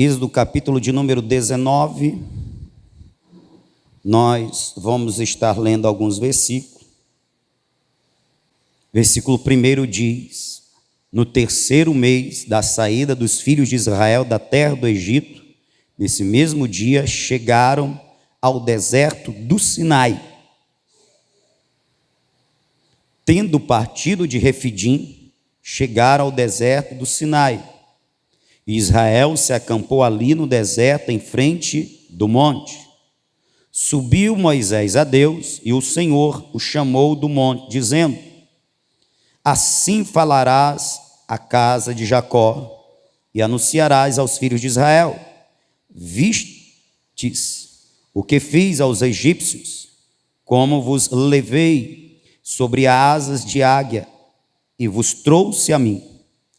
Êxodo capítulo de número 19, nós vamos estar lendo alguns versículos. Versículo 1 diz: no terceiro mês da saída dos filhos de Israel da terra do Egito, nesse mesmo dia chegaram ao deserto do Sinai. Tendo partido de Refidim, chegaram ao deserto do Sinai. E Israel se acampou ali no deserto, em frente do monte. Subiu Moisés a Deus, e o Senhor o chamou do monte, dizendo: assim falarás à casa de Jacó, e anunciarás aos filhos de Israel: vistes o que fiz aos egípcios, como vos levei sobre asas de águia, e vos trouxe a mim.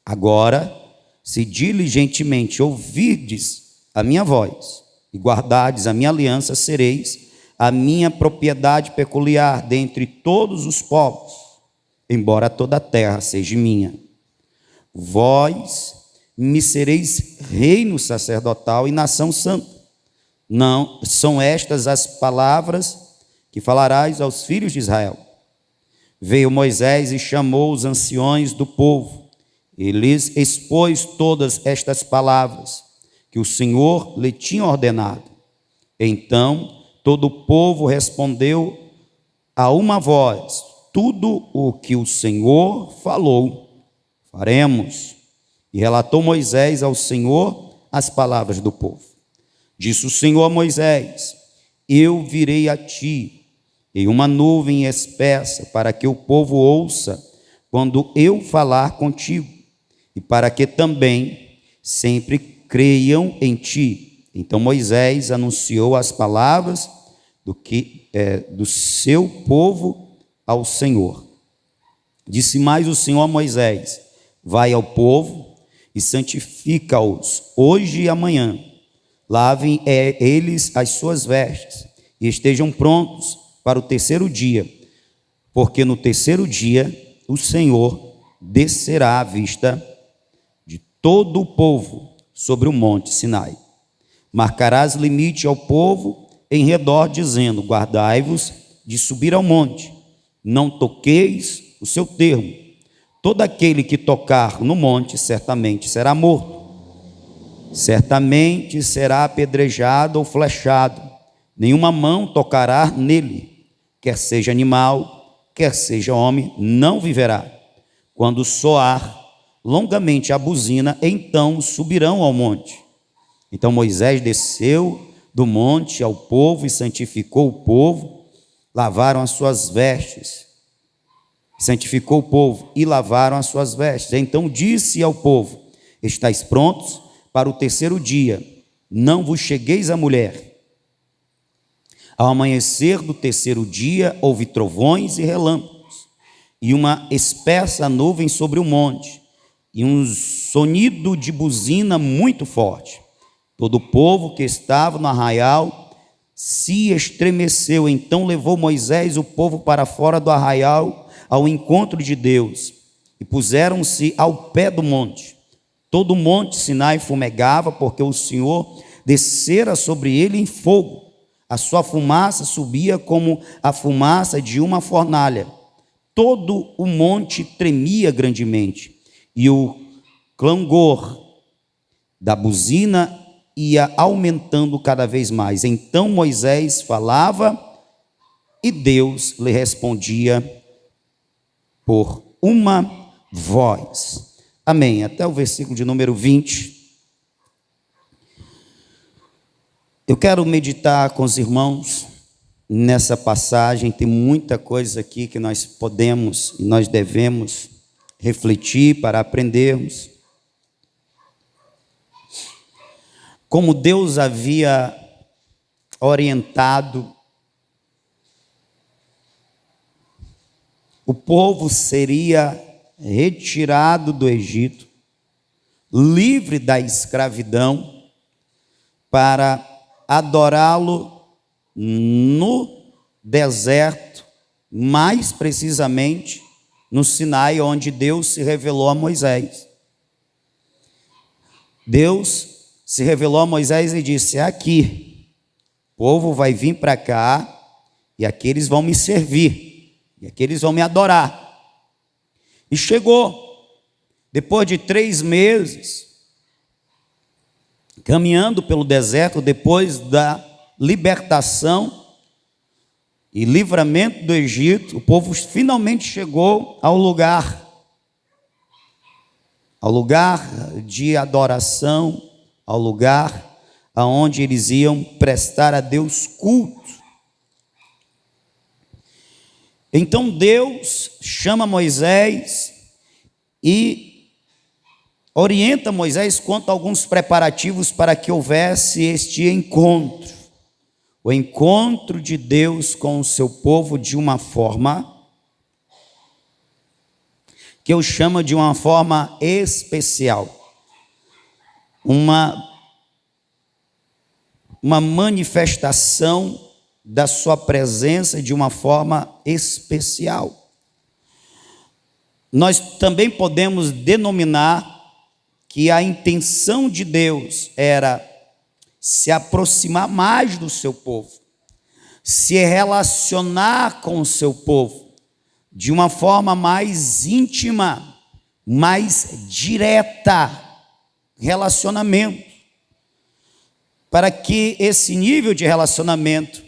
Agora, se diligentemente ouvirdes a minha voz e guardardes a minha aliança, sereis a minha propriedade peculiar dentre todos os povos, embora toda a terra seja minha. Vós me sereis reino sacerdotal e nação santa. Não são estas as palavras que falarás aos filhos de Israel. Veio Moisés e chamou os anciões do povo, e lhes expôs todas estas palavras que o Senhor lhe tinha ordenado. Então todo o povo respondeu a uma voz: tudo o que o Senhor falou, faremos. E relatou Moisés ao Senhor as palavras do povo. Disse o Senhor a Moisés: eu virei a ti em uma nuvem espessa, para que o povo ouça quando eu falar contigo, e para que também sempre creiam em ti. Então Moisés anunciou as palavras do seu povo ao Senhor. Disse mais o Senhor a Moisés: vai ao povo e santifica-os hoje e amanhã. Lavem eles as suas vestes e estejam prontos para o terceiro dia, porque no terceiro dia o Senhor descerá à vista de todo o povo sobre o monte Sinai. Marcarás limite ao povo em redor, dizendo: guardai-vos de subir ao monte, não toqueis o seu termo. Todo aquele que tocar no monte certamente será morto, certamente será apedrejado ou flechado. Nenhuma mão tocará nele, quer seja animal, quer seja homem, não viverá. Quando soar longamente a buzina, então subirão ao monte. Então Moisés desceu do monte ao povo e santificou o povo. Lavaram as suas vestes. Santificou o povo e lavaram as suas vestes. Então disse ao povo: estáis prontos para o terceiro dia, não vos chegueis à mulher. Ao amanhecer do terceiro dia houve trovões e relâmpagos, e uma espessa nuvem sobre o monte, e um sonido de buzina muito forte. Todo o povo que estava no arraial se estremeceu. Então levou Moisés o povo para fora do arraial ao encontro de Deus, e puseram-se ao pé do monte. Todo o monte Sinai fumegava, porque o Senhor descera sobre ele em fogo. A sua fumaça subia como a fumaça de uma fornalha. Todo o monte tremia grandemente, e o clangor da buzina ia aumentando cada vez mais. Então Moisés falava e Deus lhe respondia por uma voz. Amém. Até o versículo de número 20. Eu quero meditar com os irmãos nessa passagem. Tem muita coisa aqui que nós podemos e nós devemos refletir para aprendermos. Como Deus havia orientado, o povo seria retirado do Egito, livre da escravidão, para adorá-lo no deserto, mais precisamente no Sinai, onde Deus se revelou a Moisés. Deus se revelou a Moisés e disse: é aqui, o povo vai vir para cá, e aqui eles vão me servir, e aqui eles vão me adorar. E chegou, depois de 3 meses, caminhando pelo deserto, depois da libertação e livramento do Egito, o povo finalmente chegou ao lugar de adoração, ao lugar aonde eles iam prestar a Deus culto. Então Deus chama Moisés e orienta Moisés quanto a alguns preparativos para que houvesse este encontro. O encontro de Deus com o seu povo de uma forma que eu chamo de uma forma especial. Uma manifestação da sua presença de uma forma especial. Nós também podemos denominar que a intenção de Deus era se aproximar mais do seu povo, se relacionar com o seu povo de uma forma mais íntima, mais direta, relacionamento, para que esse nível de relacionamento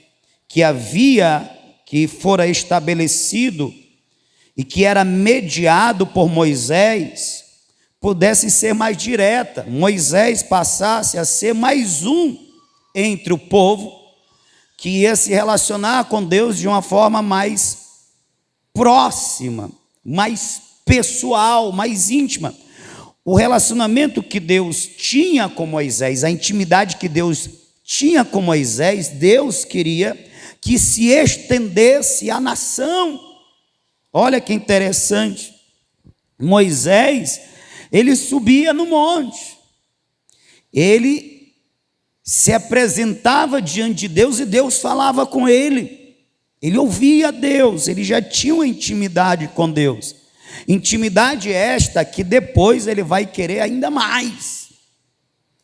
que fora estabelecido e que era mediado por Moisés, pudesse ser mais direta, Moisés passasse a ser mais um entre o povo, que ia se relacionar com Deus de uma forma mais próxima, mais pessoal, mais íntima. O relacionamento que Deus tinha com Moisés, a intimidade que Deus tinha com Moisés, Deus queria que se estendesse à nação. Olha que interessante. Moisés, ele subia no monte, ele se apresentava diante de Deus e Deus falava com ele, ele ouvia Deus, ele já tinha uma intimidade com Deus, intimidade esta que depois ele vai querer ainda mais,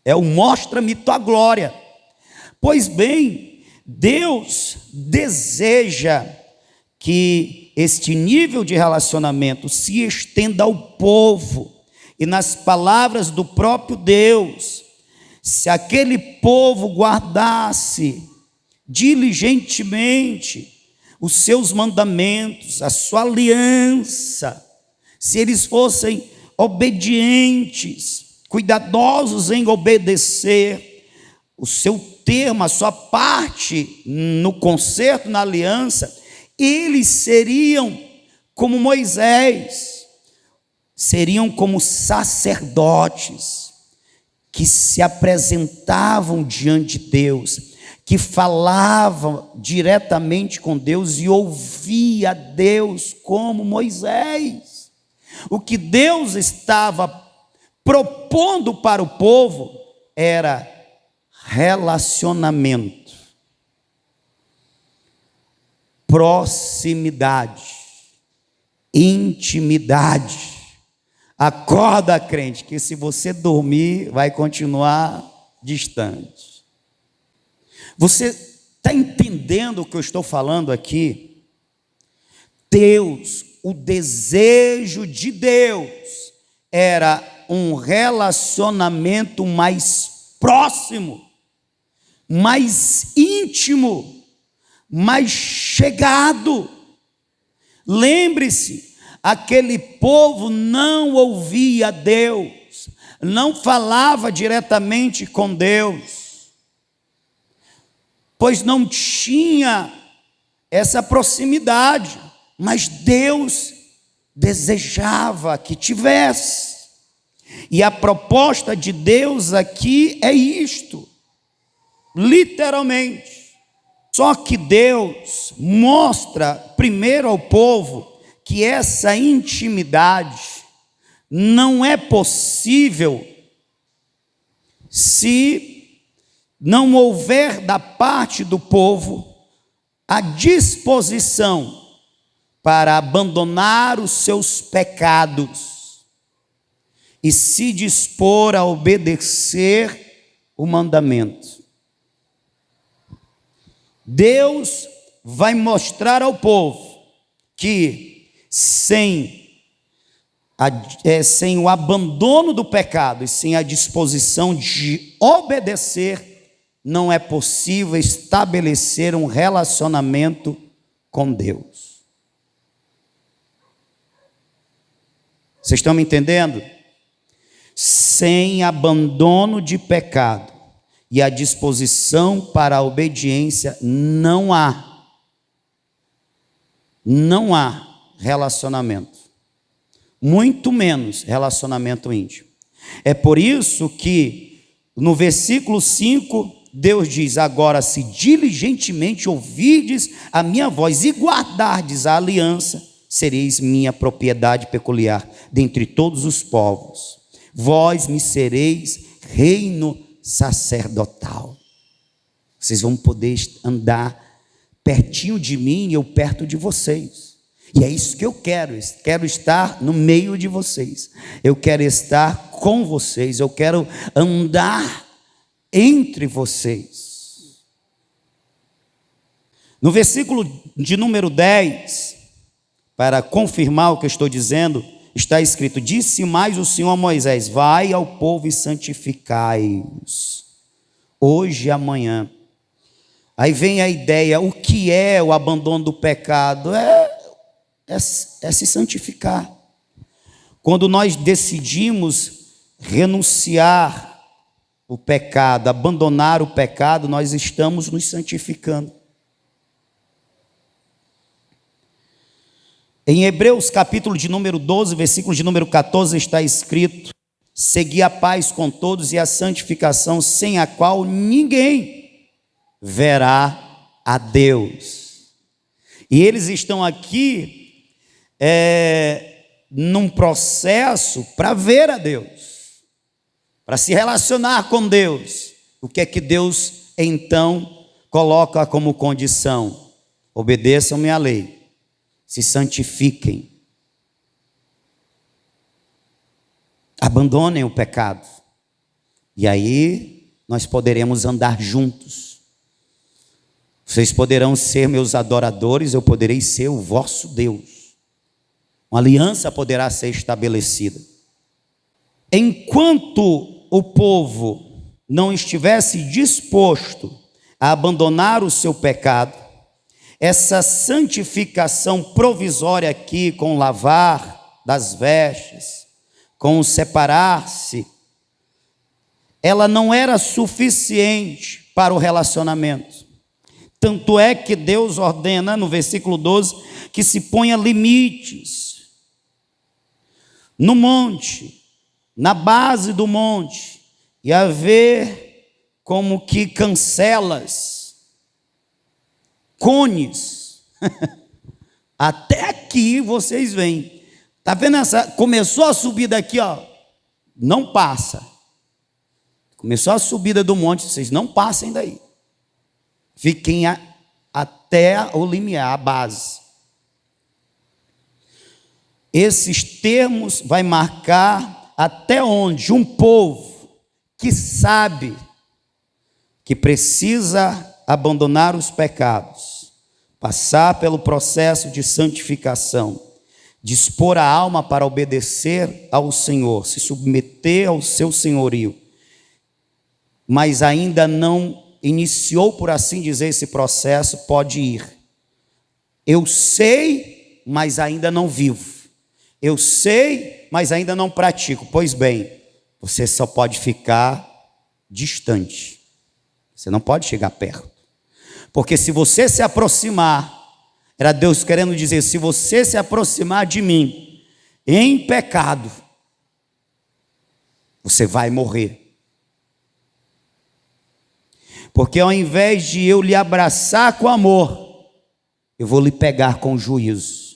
é o mostra-me tua glória. Pois bem, Deus deseja que este nível de relacionamento se estenda ao povo, e nas palavras do próprio Deus, se aquele povo guardasse diligentemente os seus mandamentos, a sua aliança, se eles fossem obedientes, cuidadosos em obedecer o seu termo, a sua parte no concerto, na aliança, eles seriam como Moisés, seriam como sacerdotes que se apresentavam diante de Deus, que falavam diretamente com Deus e ouvia Deus como Moisés. O que Deus estava propondo para o povo era relacionamento, proximidade, intimidade. Acorda, crente, que se você dormir, vai continuar distante. Você está entendendo o que eu estou falando aqui? Deus, o desejo de Deus era um relacionamento mais próximo, mais íntimo, mais chegado. Lembre-se, aquele povo não ouvia Deus, não falava diretamente com Deus, pois não tinha essa proximidade, mas Deus desejava que tivesse. E a proposta de Deus aqui é isto, literalmente. Só que Deus mostra primeiro ao povo que essa intimidade não é possível se não houver da parte do povo a disposição para abandonar os seus pecados e se dispor a obedecer o mandamento. Deus vai mostrar ao povo que sem o abandono do pecado e sem a disposição de obedecer, não é possível estabelecer um relacionamento com Deus. Vocês estão me entendendo? Sem abandono de pecado e a disposição para a obediência, não há relacionamento. Muito menos relacionamento íntimo. É por isso que no versículo 5, Deus diz: agora, se diligentemente ouvirdes a minha voz e guardardes a aliança, sereis minha propriedade peculiar dentre todos os povos. Vós me sereis reino sacerdotal. Vocês vão poder andar pertinho de mim e eu perto de vocês. E é isso que eu quero estar no meio de vocês. Eu quero estar com vocês, eu quero andar entre vocês. No versículo de número 10, para confirmar o que eu estou dizendo, está escrito: disse mais o Senhor a Moisés: vai ao povo e santificai-os, hoje e amanhã. Aí vem a ideia, o que é o abandono do pecado? É se santificar. Quando nós decidimos renunciar o pecado, abandonar o pecado, nós estamos nos santificando. Em Hebreus capítulo de número 12, versículo de número 14, está escrito: segui a paz com todos e a santificação, sem a qual ninguém verá a Deus. E eles estão aqui num processo para ver a Deus, para se relacionar com Deus. O que é que Deus então coloca como condição? Obedeçam-me à lei, se santifiquem, abandonem o pecado, e aí nós poderemos andar juntos. Vocês poderão ser meus adoradores, eu poderei ser o vosso Deus. Uma aliança poderá ser estabelecida. Enquanto o povo não estivesse disposto a abandonar o seu pecado, essa santificação provisória aqui, com o lavar das vestes, com o separar-se, ela não era suficiente para o relacionamento. Tanto é que Deus ordena no versículo 12 que se ponha limites no monte, na base do monte, e haver como que cancelas, cones. Até aqui vocês veem. Está vendo essa? Começou a subida aqui, ó, não passa. Começou a subida do monte, vocês não passem daí. Fiquem até o limiar, a base. Esses termos vai marcar até onde um povo que sabe que precisa abandonar os pecados, passar pelo processo de santificação, dispor a alma para obedecer ao Senhor, se submeter ao seu senhorio, mas ainda não iniciou, por assim dizer, esse processo, pode ir. Eu sei, mas ainda não vivo. Eu sei, mas ainda não pratico. Pois bem, você só pode ficar distante. Você não pode chegar perto. Porque se você se aproximar, era Deus querendo dizer, se você se aproximar de mim em pecado, você vai morrer. Porque ao invés de eu lhe abraçar com amor, eu vou lhe pegar com juízo.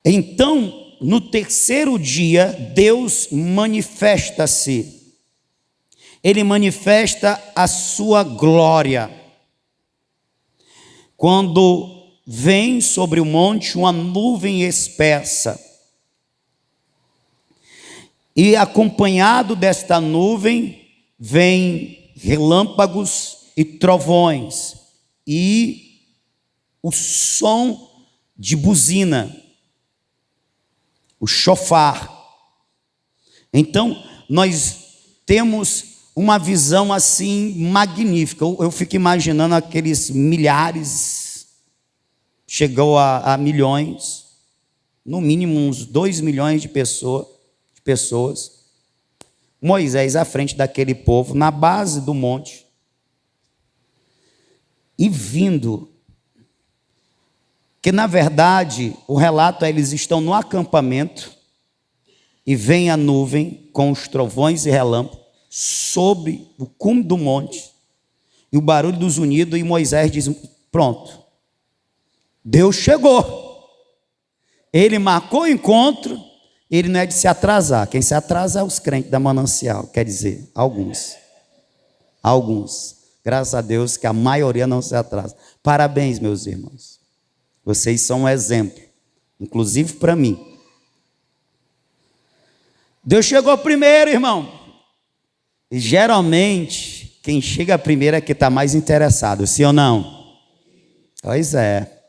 Então, no terceiro dia, Deus manifesta-se. Ele manifesta a sua glória. Quando vem sobre o monte uma nuvem espessa. E acompanhado desta nuvem, vem relâmpagos e trovões, e o som de buzina, o chofar. Então, nós temos uma visão assim magnífica. Eu fico imaginando aqueles milhares, chegou a milhões, no mínimo uns 2 milhões de pessoas. Moisés à frente daquele povo, na base do monte, e vindo, que na verdade o relato é: eles estão no acampamento, e vem a nuvem com os trovões e relâmpagos sobre o cume do monte, e o barulho dos unidos, e Moisés diz: pronto, Deus chegou. Ele marcou o encontro. Ele não é de se atrasar. Quem se atrasa é os crentes da Manancial, quer dizer, alguns. Graças a Deus que a maioria não se atrasa. Parabéns, meus irmãos. Vocês são um exemplo, inclusive para mim. Deus chegou primeiro, irmão. E geralmente, quem chega primeiro é que está mais interessado, sim ou não? Pois é.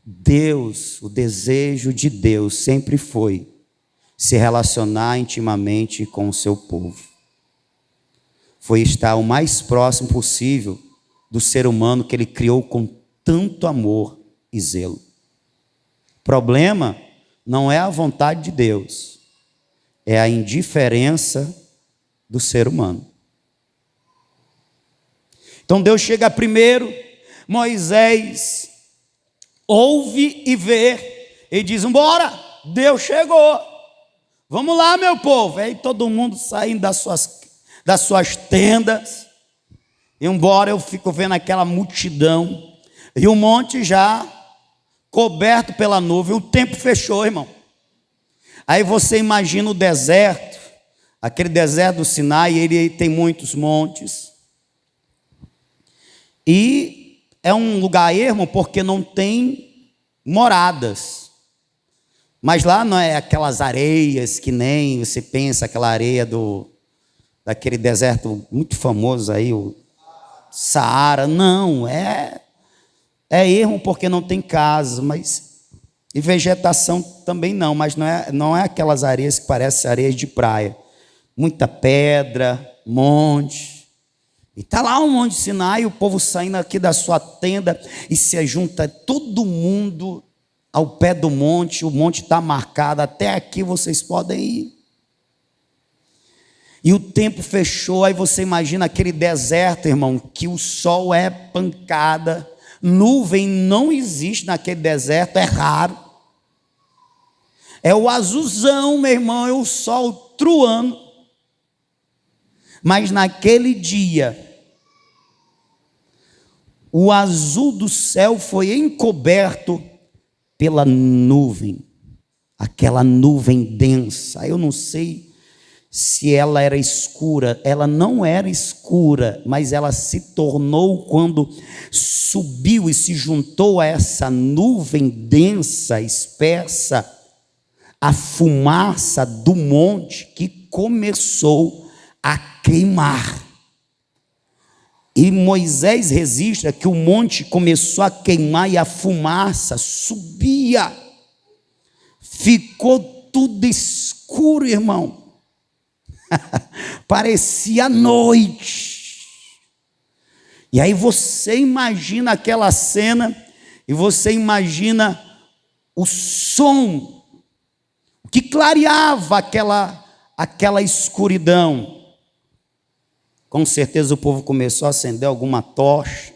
Deus, o desejo de Deus sempre foi se relacionar intimamente com o seu povo. Foi estar o mais próximo possível do ser humano que ele criou com tanto amor e zelo. O problema não é a vontade de Deus, é a indiferença do ser humano. Então Deus chega primeiro, Moisés ouve e vê, e diz: embora, Deus chegou, vamos lá, meu povo. Aí todo mundo saindo das suas tendas, embora. Eu fico vendo aquela multidão, e o monte já coberto pela nuvem, o tempo fechou, irmão. Aí você imagina o deserto, aquele deserto do Sinai, ele tem muitos montes, e é um lugar ermo porque não tem moradas. Mas lá não é aquelas areias que nem você pensa, aquela areia daquele deserto muito famoso aí, o Saara. Não, é ermo porque não tem casa, e vegetação também não, mas não é aquelas areias que parecem areias de praia. Muita pedra, monte. E está lá o Monte Sinai, o povo saindo aqui da sua tenda, e se junta todo mundo ao pé do monte. O monte está marcado, até aqui vocês podem ir. E o tempo fechou. Aí você imagina aquele deserto, irmão, que o sol é pancada, nuvem não existe naquele deserto, é raro. É o azulzão, meu irmão, é o sol truando. Mas naquele dia, o azul do céu foi encoberto pela nuvem, aquela nuvem densa. Eu não sei se ela era escura. Ela não era escura, mas ela se tornou, quando subiu e se juntou a essa nuvem densa, espessa, a fumaça do monte que começou a queimar. E Moisés registra que o monte começou a queimar e a fumaça subia. Ficou tudo escuro, irmão. Parecia noite. E aí você imagina aquela cena, e você imagina o som que clareava aquela escuridão. Com certeza o povo começou a acender alguma tocha.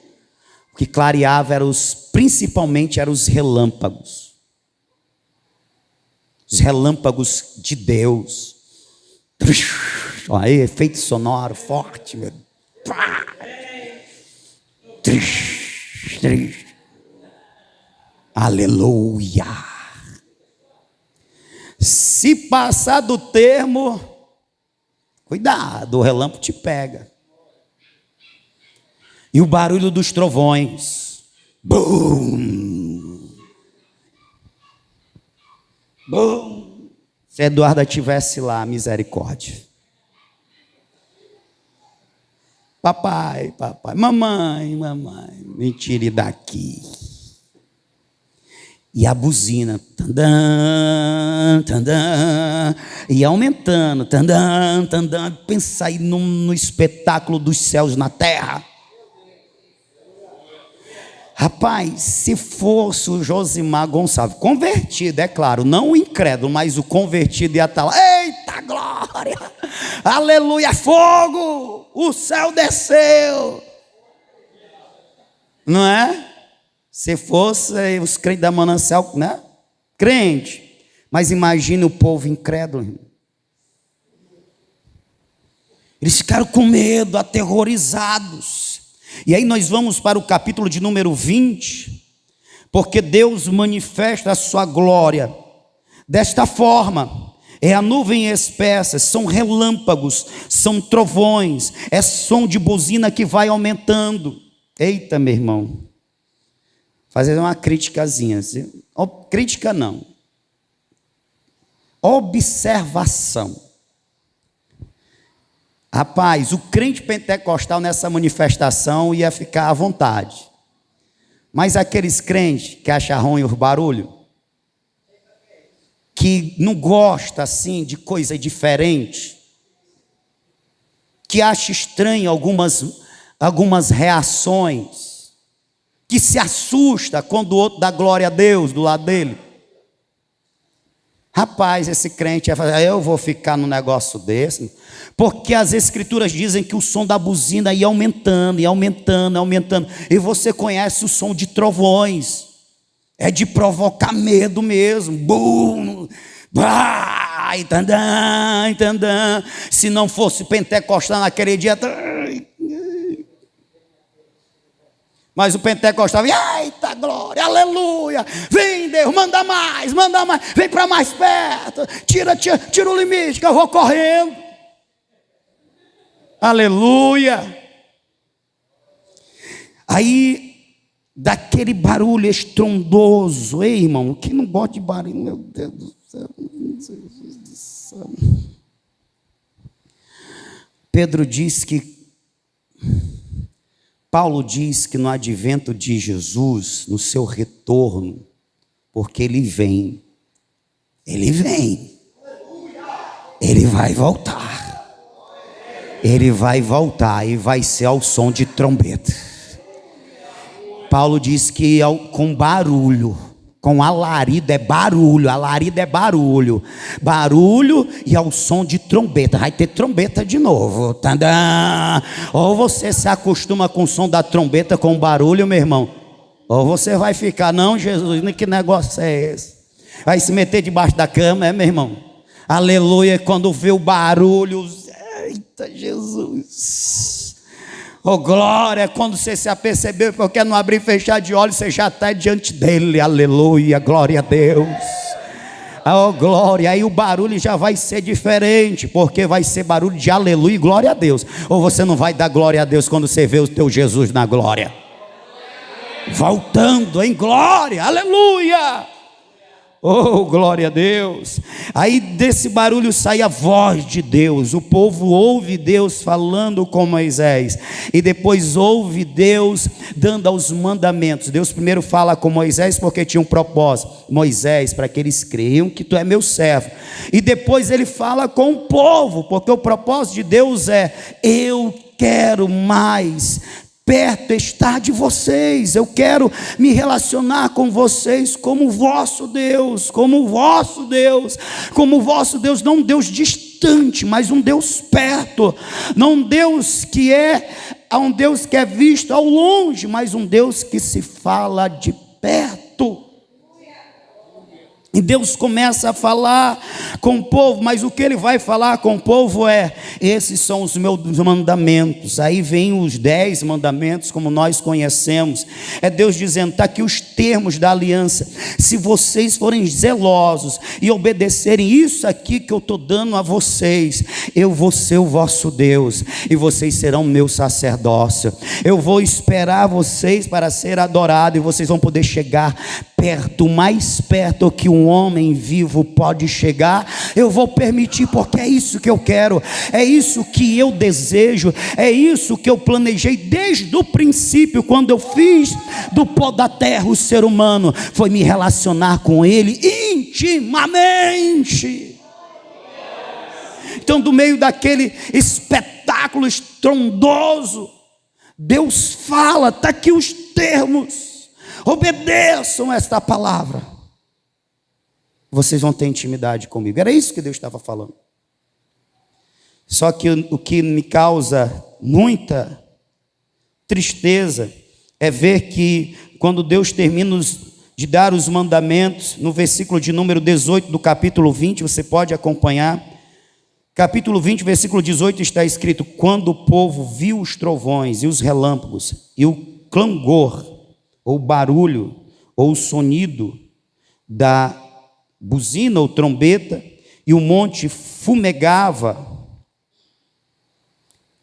O que clareava principalmente eram os relâmpagos. Os relâmpagos de Deus. Aí, efeito sonoro forte, meu. Aleluia. Se passar do termo, cuidado, o relâmpago te pega. E o barulho dos trovões. Bum! Bum! Se Eduarda estivesse lá, misericórdia. Papai, papai, mamãe, mamãe, me tire daqui. E a buzina, tandã, tandã, e aumentando, tandã, tandã. Pensa aí no espetáculo dos céus na terra. Rapaz, se fosse o Josimar Gonçalves, convertido, é claro, não o incrédulo, mas o convertido ia estar lá, eita glória, aleluia, fogo, o céu desceu, não é? Se fosse os crentes da Manancial, né? Crente, mas imagine o povo incrédulo, irmão. Eles ficaram com medo, aterrorizados. E aí nós vamos para o capítulo de número 20, porque Deus manifesta a sua glória desta forma: é a nuvem espessa, são relâmpagos, são trovões, é som de buzina que vai aumentando. Eita, meu irmão, fazer uma criticazinha, crítica não, observação. Rapaz, o crente pentecostal nessa manifestação ia ficar à vontade. Mas aqueles crentes que acham ruim o barulho, que não gosta assim de coisa diferente, que acha estranho algumas reações, que se assusta quando o outro dá glória a Deus do lado dele. Rapaz, esse crente ia fazer, eu vou ficar num negócio desse, porque as escrituras dizem que o som da buzina ia aumentando, e aumentando, aumentando, e você conhece o som de trovões, é de provocar medo mesmo, bum, bah, e tandã, e tandã. Se não fosse pentecostal naquele dia, mas o pentecostal, eita glória, aleluia, vem Deus, manda mais, vem para mais perto, tira o limite que eu vou correndo, aleluia. Aí, daquele barulho estrondoso, ei irmão, quem não gosta de barulho, meu Deus do céu. Paulo diz que no advento de Jesus, no seu retorno, porque ele vem, ele vai voltar e vai ser ao som de trombeta. Paulo diz que com barulho, com alarido é barulho e ao som de trombeta, vai ter trombeta de novo, tadã. Ou você se acostuma com o som da trombeta, com o barulho, meu irmão, ou você vai ficar, não Jesus, que negócio é esse? Vai se meter debaixo da cama, meu irmão, aleluia, quando vê o barulho, eita Jesus, oh glória, quando você se apercebeu, porque não abrir e fechar de olhos, você já está diante dele, aleluia, glória a Deus, oh glória, aí o barulho já vai ser diferente, porque vai ser barulho de aleluia e glória a Deus. Ou você não vai dar glória a Deus quando você vê o teu Jesus na glória, voltando em glória, aleluia, oh glória a Deus. Aí desse barulho sai a voz de Deus, o povo ouve Deus falando com Moisés, e depois ouve Deus dando aos mandamentos. Deus primeiro fala com Moisés porque tinha um propósito, Moisés, para que eles creiam que tu é meu servo, e depois ele fala com o povo, porque o propósito de Deus é, eu quero mais perto estar de vocês, eu quero me relacionar com vocês como o vosso Deus, não um Deus distante, mas um Deus perto, não um Deus que é visto ao longe, mas um Deus que se fala de perto. E Deus começa a falar com o povo, mas o que ele vai falar com o povo é, esses são os meus mandamentos. Aí vem os 10 mandamentos, como nós conhecemos, é Deus dizendo, está aqui os termos da aliança, se vocês forem zelosos e obedecerem isso aqui que eu estou dando a vocês, eu vou ser o vosso Deus, e vocês serão meu sacerdócio, eu vou esperar vocês para ser adorado, e vocês vão poder chegar perto, mais perto que um homem vivo pode chegar, eu vou permitir, porque é isso que eu quero, é isso que eu desejo, é isso que eu planejei desde o princípio, quando eu fiz do pó da terra o ser humano, foi me relacionar com ele intimamente. Então, do meio daquele espetáculo estrondoso, Deus fala, está aqui os termos: obedeçam esta palavra, vocês vão ter intimidade comigo. Era isso que Deus estava falando. Só que o que me causa muita tristeza é ver que quando Deus termina de dar os mandamentos, no versículo de número 18 do capítulo 20, você pode acompanhar, capítulo 20, versículo 18, está escrito: quando o povo viu os trovões e os relâmpagos e o clangor, ou barulho, ou sonido da buzina ou trombeta, e o monte fumegava,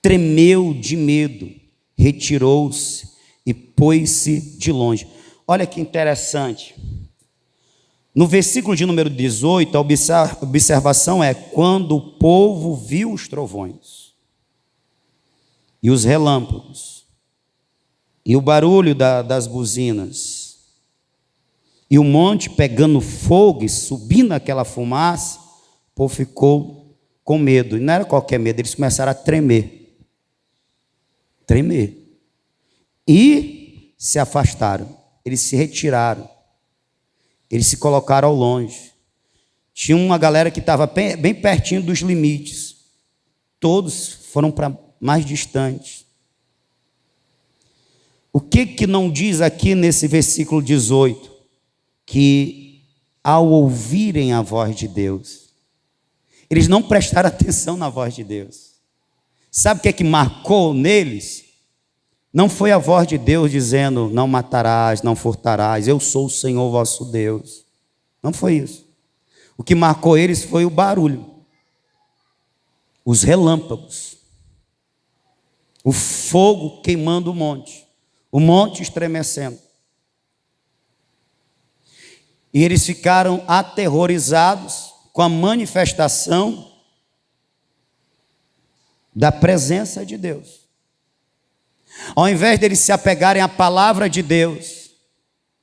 tremeu de medo, retirou-se e pôs-se de longe. Olha que interessante. No versículo de número 18, a observação é: quando o povo viu os trovões e os relâmpagos e o barulho das buzinas e o monte pegando fogo e subindo aquela fumaça, o povo ficou com medo. E não era qualquer medo, eles começaram a tremer. E se afastaram, eles se retiraram, eles se colocaram ao longe. Tinha uma galera que estava bem pertinho dos limites, todos foram para mais distantes. O que não diz aqui nesse versículo 18? Que ao ouvirem a voz de Deus, eles não prestaram atenção na voz de Deus. Sabe o que marcou neles? Não foi a voz de Deus dizendo: não matarás, não furtarás, eu sou o Senhor vosso Deus. Não foi isso. O que marcou eles foi o barulho, os relâmpagos, o fogo queimando o monte estremecendo. E eles ficaram aterrorizados com a manifestação da presença de Deus. Ao invés deles se apegarem à palavra de Deus,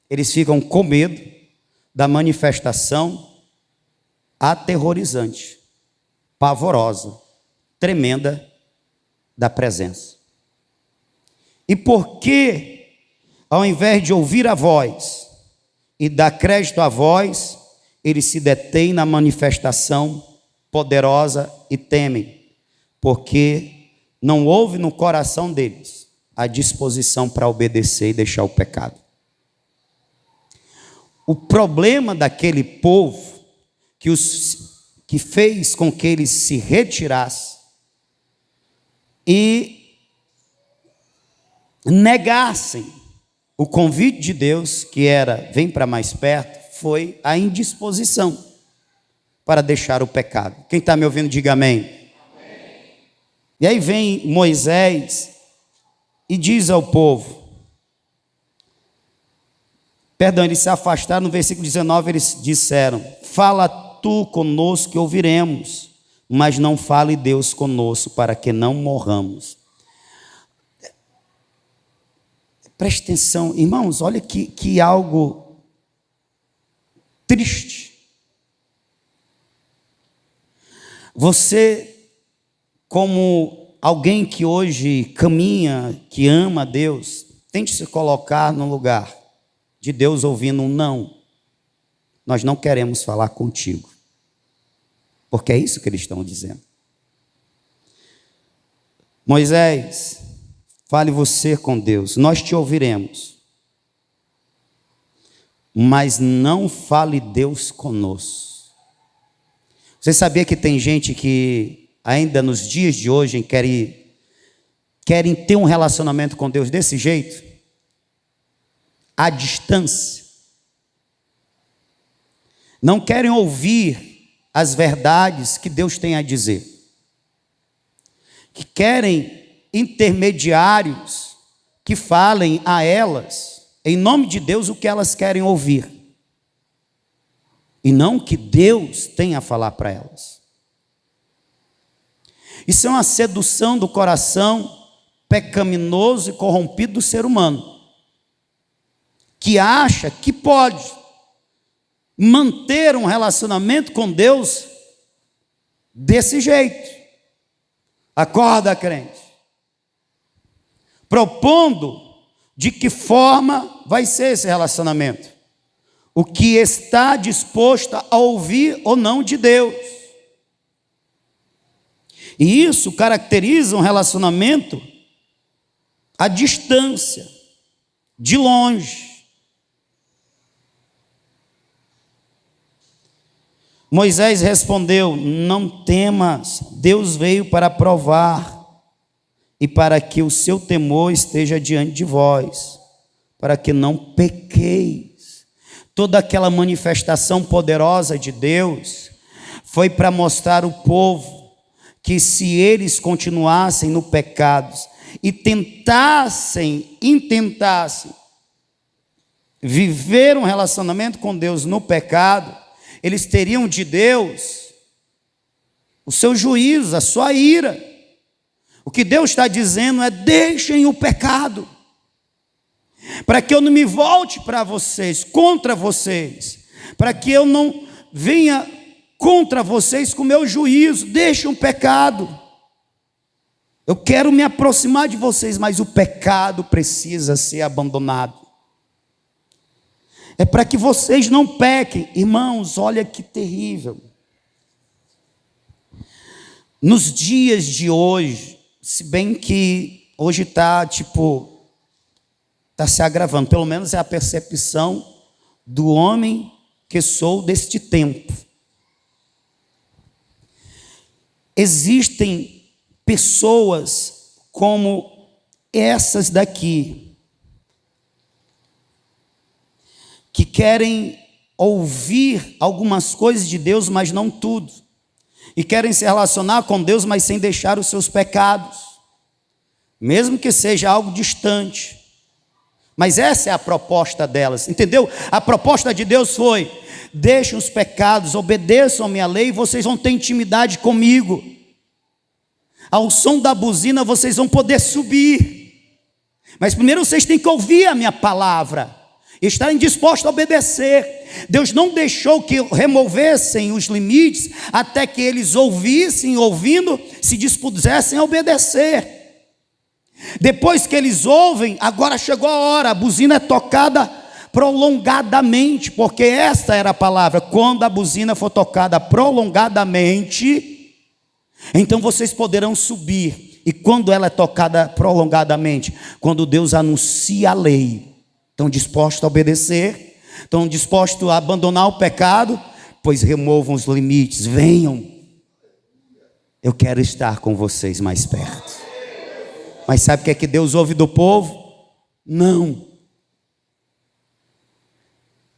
eles ficam com medo da manifestação aterrorizante, pavorosa, tremenda da presença. E por que, ao invés de ouvir a voz e dar crédito à voz, eles se detêm na manifestação poderosa e temem? Porque não houve no coração deles a disposição para obedecer e deixar o pecado. O problema daquele povo que fez com que eles se retirassem e negassem o convite de Deus, que era: vem para mais perto, foi a indisposição para deixar o pecado. Quem está me ouvindo, diga amém. Amém. E aí vem Moisés e diz ao povo, eles se afastaram. No versículo 19 eles disseram: fala tu conosco que ouviremos, mas não fale Deus conosco, para que não morramos. Preste atenção, irmãos, olha que algo triste. Você, como alguém que hoje caminha, que ama a Deus, tente se colocar no lugar de Deus ouvindo um não. Nós não queremos falar contigo. Porque é isso que eles estão dizendo. Moisés, fale você com Deus, nós te ouviremos. Mas não fale Deus conosco. Você sabia que tem gente que ainda nos dias de hoje querem ter um relacionamento com Deus desse jeito? À distância. Não querem ouvir as verdades que Deus tem a dizer. Que querem intermediários que falem a elas, em nome de Deus, o que elas querem ouvir. e não o que Deus tem a falar para elas. Isso é uma sedução do coração pecaminoso e corrompido do ser humano, que acha que pode manter um relacionamento com Deus desse jeito. Acorda, crente. Propondo de que forma vai ser esse relacionamento. O que está disposto a ouvir ou não de Deus. E isso caracteriza um relacionamento à distância, de longe. Moisés respondeu: não temas, Deus veio para provar e para que o seu temor esteja diante de vós, para que não pequeis. Toda aquela manifestação poderosa de Deus foi para mostrar ao povo que se eles continuassem no pecado e intentassem viver um relacionamento com Deus no pecado, eles teriam de Deus o seu juízo, a sua ira. O que Deus está dizendo é: deixem o pecado, para que eu não me volte para vocês, contra vocês, para que eu não venha contra vocês com o meu juízo. Deixem o pecado. Eu quero me aproximar de vocês, mas o pecado precisa ser abandonado. É para que vocês não pequem. Irmãos, olha que terrível. Nos dias de hoje, se bem que hoje está se agravando, pelo menos é a percepção do homem que sou deste tempo. Existem pessoas como essas daqui, que querem ouvir algumas coisas de Deus, mas não tudo, e querem se relacionar com Deus, mas sem deixar os seus pecados, mesmo que seja algo distante. Mas essa é a proposta delas, entendeu? A proposta de Deus foi: deixem os pecados, obedeçam a minha lei, e vocês vão ter intimidade comigo. Ao som da buzina vocês vão poder subir, mas primeiro vocês têm que ouvir a minha palavra, estarem dispostos a obedecer. Deus não deixou que removessem os limites até que eles ouvissem, ouvindo, se dispusessem a obedecer. Depois que eles ouvem, agora chegou a hora, a buzina é tocada prolongadamente, porque esta era a palavra: quando a buzina for tocada prolongadamente, então vocês poderão subir. E quando ela é tocada prolongadamente? Quando Deus anuncia a lei. Estão dispostos a obedecer? Estão dispostos a abandonar o pecado? Pois removam os limites, venham. Eu quero estar com vocês mais perto. Mas sabe o que é que Deus ouve do povo? Não.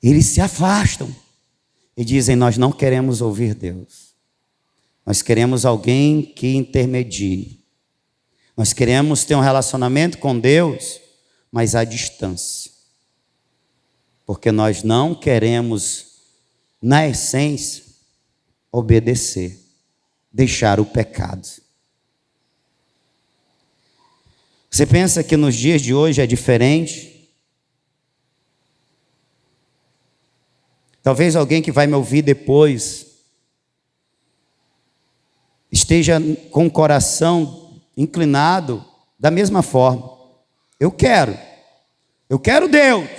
Eles se afastam e dizem: nós não queremos ouvir Deus. Nós queremos alguém que intermedie. Nós queremos ter um relacionamento com Deus, mas à distância. Porque nós não queremos, na essência, obedecer, deixar o pecado. Você pensa que nos dias de hoje é diferente? Talvez alguém que vai me ouvir depois esteja com o coração inclinado da mesma forma. Eu quero Deus,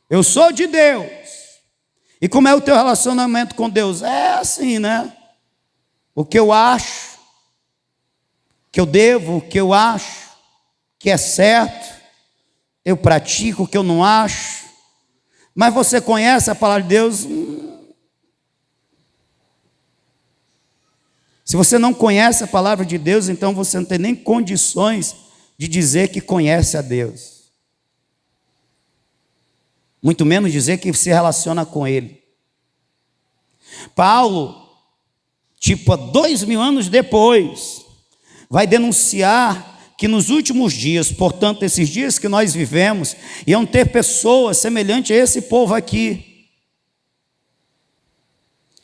eu sou de Deus. E como é o teu relacionamento com Deus? É assim, né? O que eu acho que eu devo, o que eu acho que é certo, eu pratico. O que eu não acho. Mas você conhece a palavra de Deus? Se você não conhece a palavra de Deus, então você não tem nem condições de dizer que conhece a Deus. Muito menos dizer que se relaciona com Ele. Paulo, há 2000 anos depois, vai denunciar que nos últimos dias, portanto, esses dias que nós vivemos, iam ter pessoas semelhantes a esse povo aqui,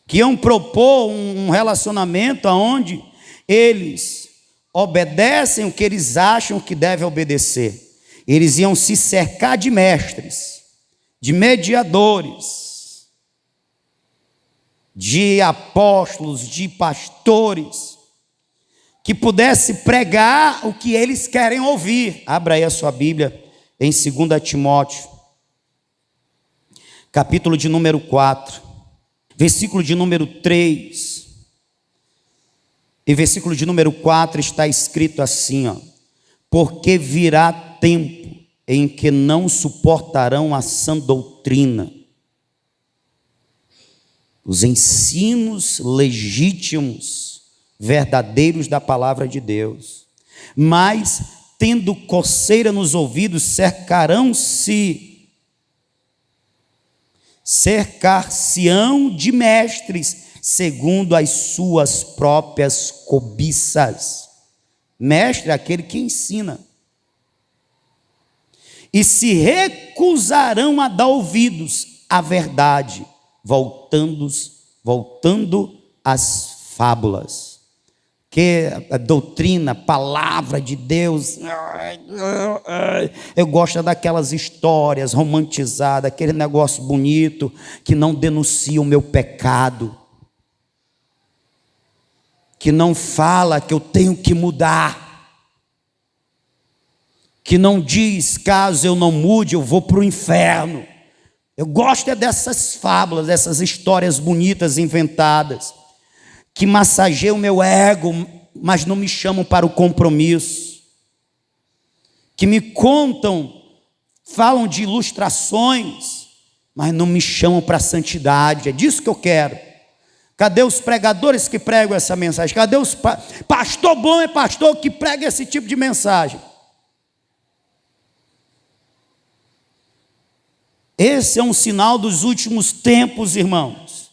que iam propor um relacionamento onde eles obedecem o que eles acham que devem obedecer. Eles iam se cercar de mestres, de mediadores, de apóstolos, de pastores, que pudesse pregar o que eles querem ouvir. Abra aí a sua Bíblia em 2 Timóteo, capítulo de número 4, versículo de número 3. E versículo de número 4 está escrito assim, ó: porque virá tempo em que não suportarão a sã doutrina, os ensinos legítimos, verdadeiros da palavra de Deus, mas, tendo coceira nos ouvidos, cercar-se-ão de mestres, segundo as suas próprias cobiças. Mestre é aquele que ensina. E se recusarão a dar ouvidos à verdade, voltando às fábulas. Que a doutrina, a palavra de Deus, eu gosto daquelas histórias romantizadas, aquele negócio bonito que não denuncia o meu pecado, que não fala que eu tenho que mudar, que não diz, caso eu não mude, eu vou para o inferno. Eu gosto dessas fábulas, dessas histórias bonitas inventadas, que massageiam o meu ego, mas não me chamam para o compromisso, que me contam, falam de ilustrações, mas não me chamam para a santidade. É disso que eu quero. Cadê os pregadores que pregam essa mensagem? Cadê os pastor bom é pastor que prega esse tipo de mensagem? Esse é um sinal dos últimos tempos, irmãos.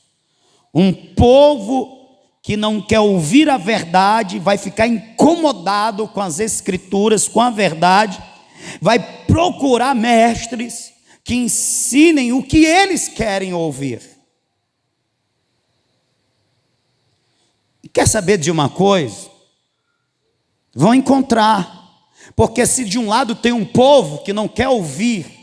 Um povo que não quer ouvir a verdade, vai ficar incomodado com as escrituras, com a verdade, vai procurar mestres que ensinem o que eles querem ouvir. E quer saber de uma coisa? Vão encontrar, porque se de um lado tem um povo que não quer ouvir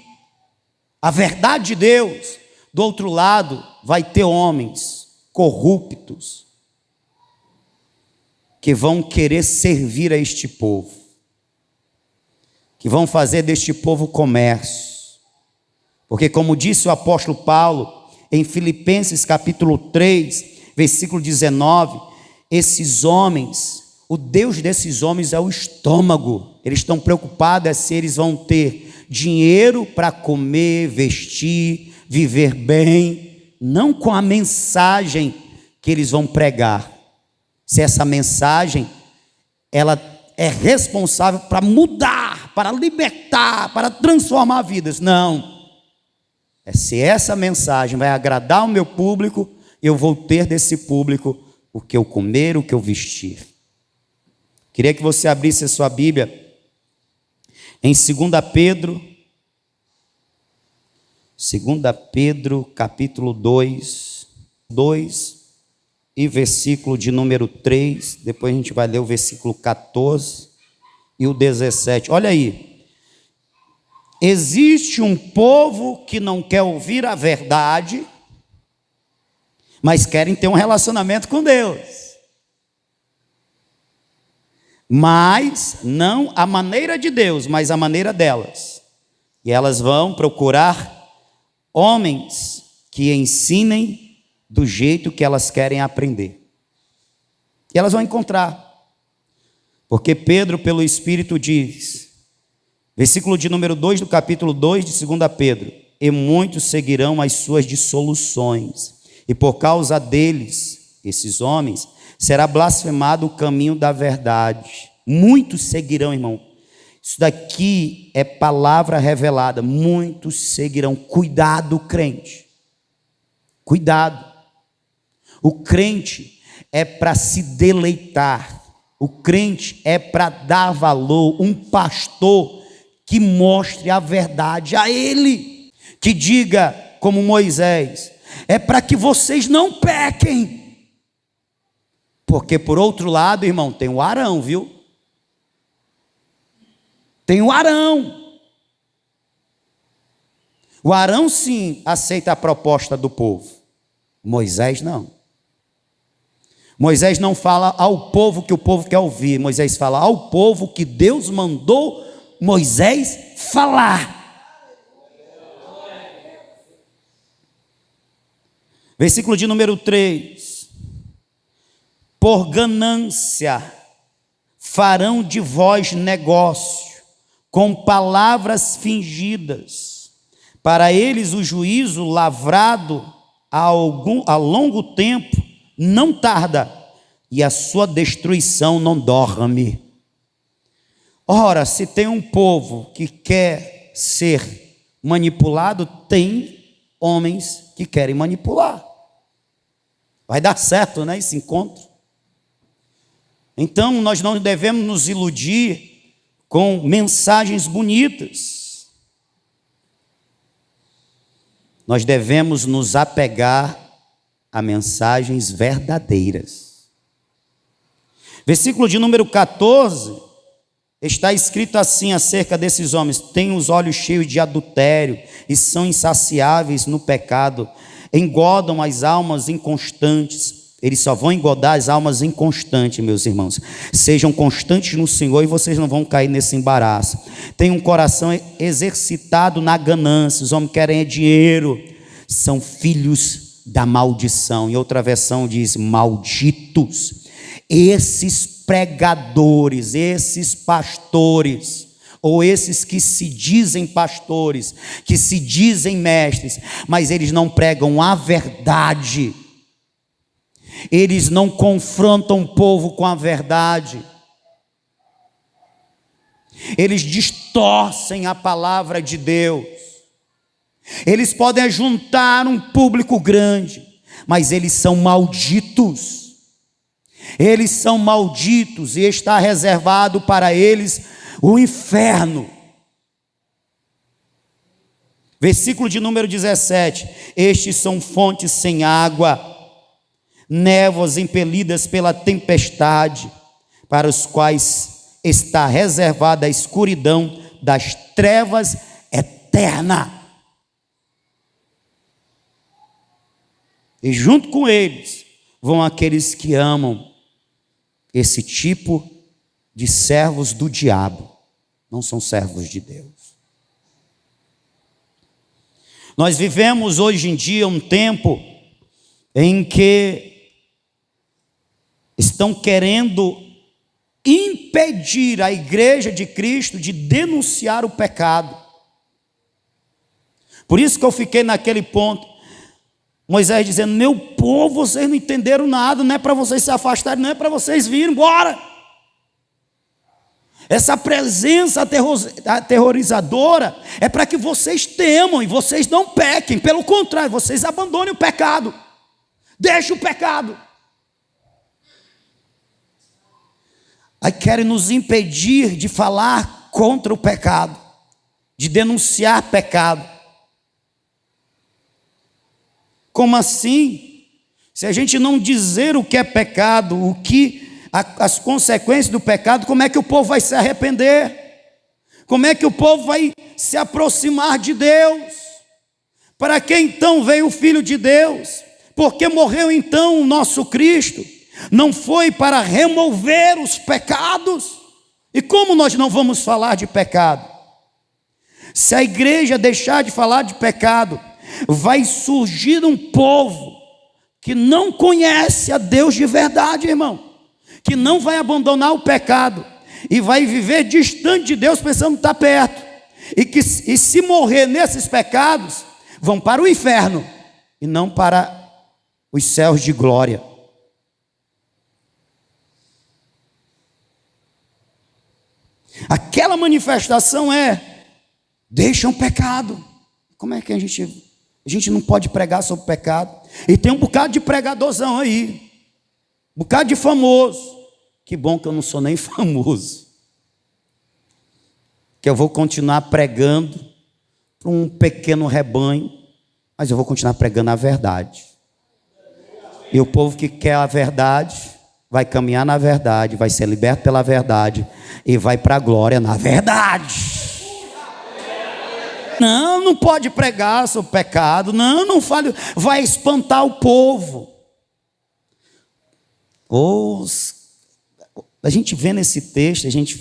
a verdade de Deus, do outro lado vai ter homens corruptos, que vão querer servir a este povo, que vão fazer deste povo comércio, porque como disse o apóstolo Paulo, em Filipenses capítulo 3, versículo 19, esses homens, o Deus desses homens é o estômago, eles estão preocupados se eles vão ter dinheiro para comer, vestir, viver bem, não com a mensagem que eles vão pregar, se essa mensagem, ela é responsável para mudar, para libertar, para transformar vidas. Não. É se essa mensagem vai agradar o meu público, eu vou ter desse público o que eu comer, o que eu vestir. Queria que você abrisse a sua Bíblia em 2 Pedro, capítulo 2 e versículo de número 3, depois a gente vai ler o versículo 14 e o 17. Olha aí, existe um povo que não quer ouvir a verdade, mas querem ter um relacionamento com Deus, mas não a maneira de Deus, mas a maneira delas, e elas vão procurar homens que ensinem do jeito que elas querem aprender. E elas vão encontrar. Porque Pedro, pelo Espírito, diz, versículo de número 2 do capítulo 2 de 2 Pedro, e muitos seguirão as suas dissoluções, e por causa deles, esses homens, será blasfemado o caminho da verdade. Muitos seguirão, irmão. Isso daqui é palavra revelada. Muitos seguirão. Cuidado, crente. Cuidado. O crente é para se deleitar, o crente é para dar valor, um pastor que mostre a verdade a ele, que diga como Moisés, é para que vocês não pequem. Porque por outro lado, irmão, tem o Arão, viu? Tem o Arão. O Arão sim aceita a proposta do povo. Moisés não. Moisés não fala ao povo que o povo quer ouvir. Moisés fala ao povo que Deus mandou Moisés falar. Versículo de número 3. Por ganância farão de vós negócio, com palavras fingidas. Para eles o juízo lavrado a longo tempo não tarda, e a sua destruição não dorme. Ora, se tem um povo que quer ser manipulado, tem homens que querem manipular. Vai dar certo, né, esse encontro? Então, nós não devemos nos iludir com mensagens bonitas. Nós devemos nos apegar a mensagens verdadeiras. Versículo de número 14, está escrito assim acerca desses homens: têm os olhos cheios de adultério e são insaciáveis no pecado, engordam as almas inconstantes. Eles só vão engordar as almas inconstantes, meus irmãos. Sejam constantes no Senhor e vocês não vão cair nesse embaraço. Tem um coração exercitado na ganância. Os homens querem dinheiro. São filhos da maldição. Em outra versão diz malditos. Esses pregadores, esses pastores, ou esses que se dizem pastores, que se dizem mestres, mas eles não pregam a verdade. Eles não confrontam o povo com a verdade. Eles distorcem a palavra de Deus. Eles podem juntar um público grande, mas eles são malditos. Eles são malditos e está reservado para eles o inferno. Versículo de número 17: estes são fontes sem água, névoas impelidas pela tempestade, para os quais está reservada a escuridão das trevas eterna. E junto com eles vão aqueles que amam esse tipo de servos do diabo, não são servos de Deus. Nós vivemos hoje em dia um tempo em que estão querendo impedir a igreja de Cristo de denunciar o pecado. Por isso que eu fiquei naquele ponto, Moisés dizendo: meu povo, vocês não entenderam nada, não é para vocês se afastarem, não é para vocês virem, bora. Essa presença aterrorizadora é para que vocês temam e vocês não pequem, pelo contrário, vocês abandonem o pecado, deixem o pecado. Aí querem nos impedir de falar contra o pecado, de denunciar pecado. Como assim? Se a gente não dizer o que é pecado, o que as consequências do pecado, como é que o povo vai se arrepender? Como é que o povo vai se aproximar de Deus? Para que então veio o Filho de Deus? Porque morreu então o nosso Cristo? Não foi para remover os pecados? E como nós não vamos falar de pecado? Se a igreja deixar de falar de pecado, vai surgir um povo que não conhece a Deus de verdade, irmão, que não vai abandonar o pecado e vai viver distante de Deus pensando que está perto, e se morrer nesses pecados, vão para o inferno e não para os céus de glória. Aquela manifestação deixa o pecado. Como é que a gente não pode pregar sobre pecado? E tem um bocado de pregadorzão aí, um bocado de famoso. Que bom que eu não sou nem famoso, que eu vou continuar pregando para um pequeno rebanho mas eu vou continuar pregando a verdade. E o povo que quer a verdade vai caminhar na verdade, vai ser liberto pela verdade e vai para a glória na verdade. Não, não pode pregar sobre pecado. Não, não fale, vai espantar o povo. A gente vê nesse texto, a gente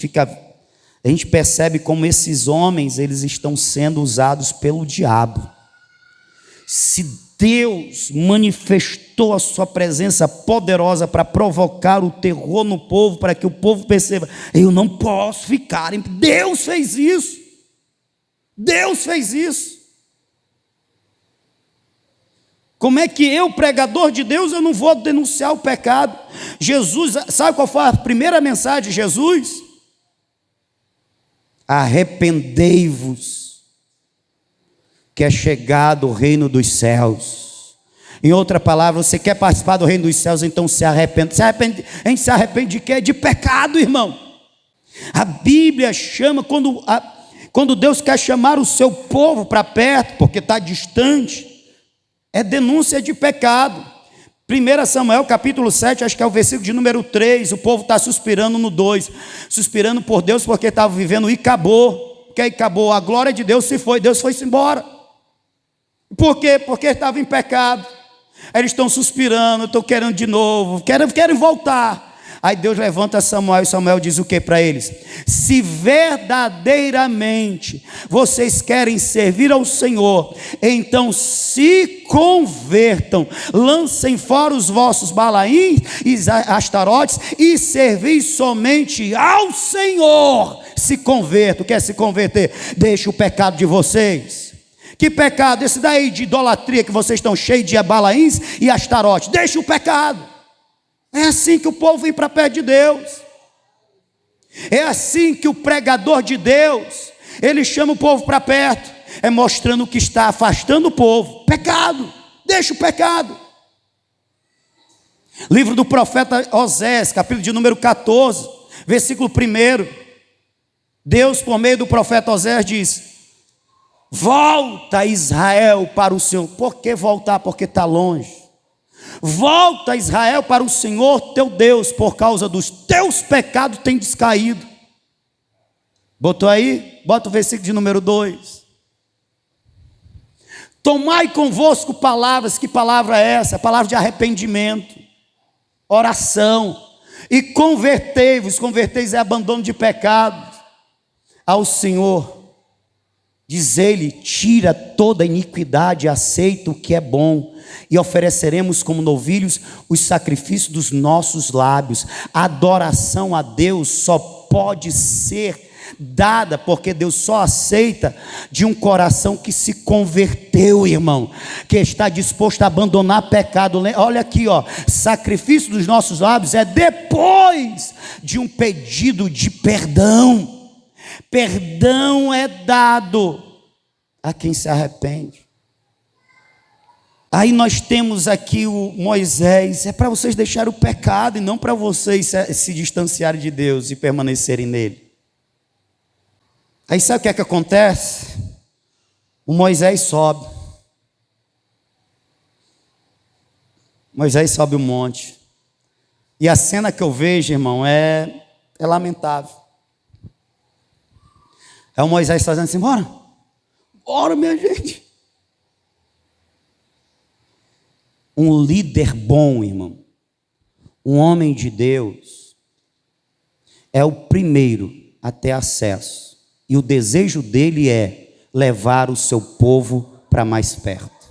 percebe como esses homens, eles estão sendo usados pelo diabo. Se Deus manifestou a sua presença poderosa para provocar o terror no povo, para que o povo perceba, eu não posso ficar. Deus fez isso. Deus fez isso. Como é que eu, pregador de Deus, eu não vou denunciar o pecado? Jesus, sabe qual foi a primeira mensagem de Jesus? Arrependei-vos, que é chegado o reino dos céus. Em outra palavra, você quer participar do reino dos céus, então se arrepende. A gente se arrepende de quê? De pecado, irmão. A Bíblia chama, quando Deus quer chamar o seu povo para perto, porque está distante, é denúncia de pecado. 1 Samuel capítulo 7, acho que é o versículo de número 3, o povo está suspirando no 2, suspirando por Deus porque estava vivendo e acabou. Porque aí acabou, a glória de Deus se foi, Deus foi-se embora. Por quê? Porque estava em pecado. Aí eles estão suspirando, estão querendo de novo, querem voltar. Aí Deus levanta Samuel e Samuel diz o que para eles? Se verdadeiramente vocês querem servir ao Senhor, então se convertam, lancem fora os vossos Balaíns e Astarotes e servi somente ao Senhor. Se convertam, quer se converter? Deixe o pecado de vocês. Que pecado? Esse daí de idolatria que vocês estão cheios de Balaíns e Astarotes. Deixe o pecado. É assim que o povo vem para perto de Deus. É assim que o pregador de Deus, ele chama o povo para perto. É mostrando que está afastando o povo. Pecado, deixa o pecado. Livro do profeta Osés, capítulo de número 14, versículo 1. Deus, por meio do profeta Osés, diz: volta Israel para o Senhor. Por que voltar? Porque está longe. Volta Israel para o Senhor teu Deus, por causa dos teus pecados tem descaído. Botou aí? Bota o versículo de número 2. Tomai convosco palavras. Que palavra é essa? Palavra de arrependimento, oração. E convertei-vos. Converteis é abandono de pecado ao Senhor. Diz ele: tira toda iniquidade, aceita o que é bom, e ofereceremos como novilhos os sacrifícios dos nossos lábios. A adoração a Deus só pode ser dada, porque Deus só aceita de um coração que se converteu, irmão, que está disposto a abandonar pecado. Olha aqui, ó, sacrifício dos nossos lábios é depois de um pedido de perdão. Perdão é dado a quem se arrepende. Aí nós temos aqui o Moisés. É para vocês deixarem o pecado e não para vocês se distanciarem de Deus e permanecerem nele. Aí sabe o que é que acontece? O Moisés sobe. Moisés sobe o monte. E a cena que eu vejo, irmão, é lamentável. É o Moisés fazendo assim: bora, bora minha gente. Um líder bom, irmão, um homem de Deus, é o primeiro a ter acesso. E o desejo dele é levar o seu povo para mais perto.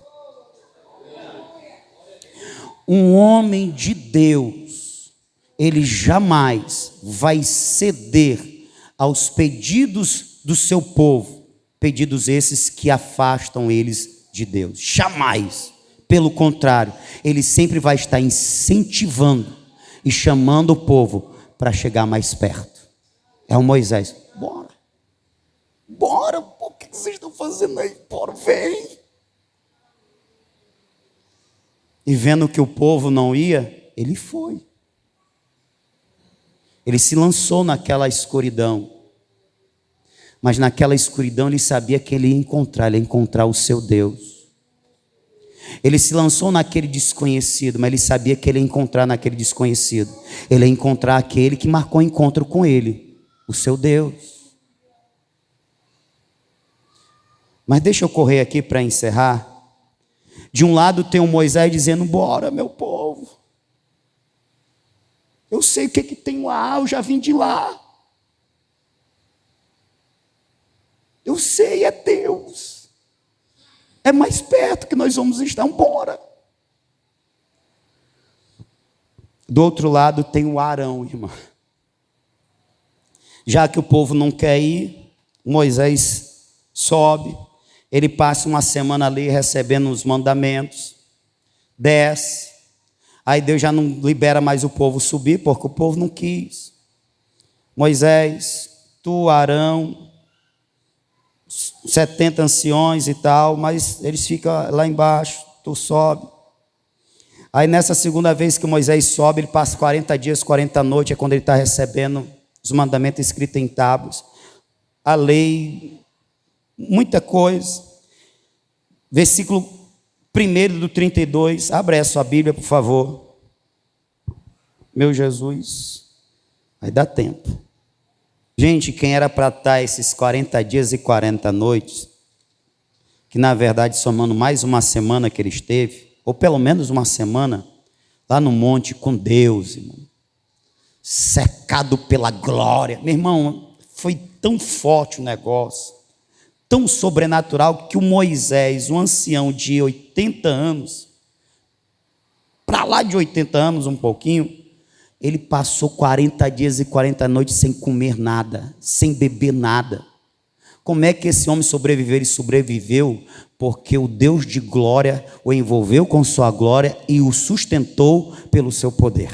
Um homem de Deus, ele jamais vai ceder aos pedidos do seu povo, pedidos esses que afastam eles de Deus. Jamais. Pelo contrário, ele sempre vai estar incentivando e chamando o povo para chegar mais perto. É o Moisés: bora, bora, o que vocês estão fazendo aí? Bora, vem. E vendo que o povo não ia, ele foi. Ele se lançou naquela escuridão. Mas naquela escuridão ele sabia que ele ia encontrar o seu Deus. Ele se lançou naquele desconhecido, mas ele sabia que ele ia encontrar naquele desconhecido. Ele ia encontrar aquele que marcou encontro com ele, o seu Deus. Mas deixa eu correr aqui para encerrar. De um lado tem o Moisés dizendo: bora, meu povo. Eu sei o que tem lá, eu já vim de lá. Eu sei, é Deus. É mais perto que nós vamos estar, bora. Do outro lado tem o Arão, irmã. Já que o povo não quer ir, Moisés sobe. Ele passa uma semana ali recebendo os mandamentos. Desce. Aí Deus já não libera mais o povo subir, porque o povo não quis. Moisés, tu, Arão, 70 anciões e tal, mas eles ficam lá embaixo, tu sobe. Aí nessa segunda vez que Moisés sobe, ele passa 40 dias, 40 noites, é quando ele está recebendo os mandamentos escritos em tábuas, a lei, muita coisa. Versículo 1 do 32, abre a sua Bíblia, por favor. Meu Jesus, vai dar tempo. Gente, quem era para estar esses 40 dias e 40 noites, que na verdade somando mais uma semana que ele esteve, ou pelo menos uma semana, lá no monte com Deus, irmão, secado pela glória. Meu irmão, foi tão forte o negócio, tão sobrenatural, que o Moisés, um ancião de 80 anos, para lá de 80 anos um pouquinho, ele passou 40 dias e 40 noites sem comer nada, sem beber nada. Como é que esse homem sobreviveu? Ele sobreviveu porque o Deus de glória o envolveu com sua glória e o sustentou pelo seu poder.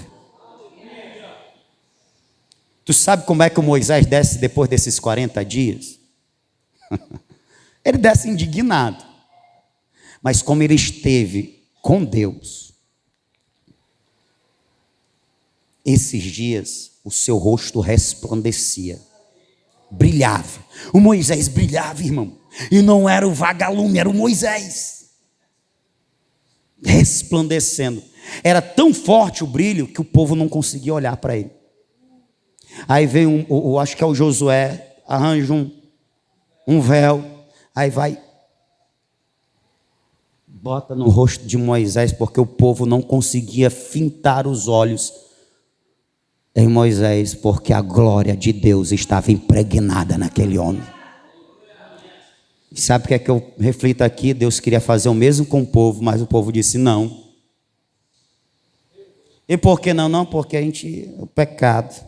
Tu sabe como é que o Moisés desce depois desses 40 dias? Ele desce indignado. Mas como ele esteve com Deus, esses dias o seu rosto resplandecia, brilhava. O Moisés brilhava, irmão. E não era o vagalume, era o Moisés. Resplandecendo. Era tão forte o brilho que o povo não conseguia olhar para ele. Aí veio, acho que é o Josué, arranja um véu. Aí vai, bota no rosto de Moisés, porque o povo não conseguia fintar os olhos em Moisés, porque a glória de Deus estava impregnada naquele homem. E sabe o que é que eu reflito aqui? Deus queria fazer o mesmo com o povo, mas o povo disse não. E por que não? Não, porque o pecado.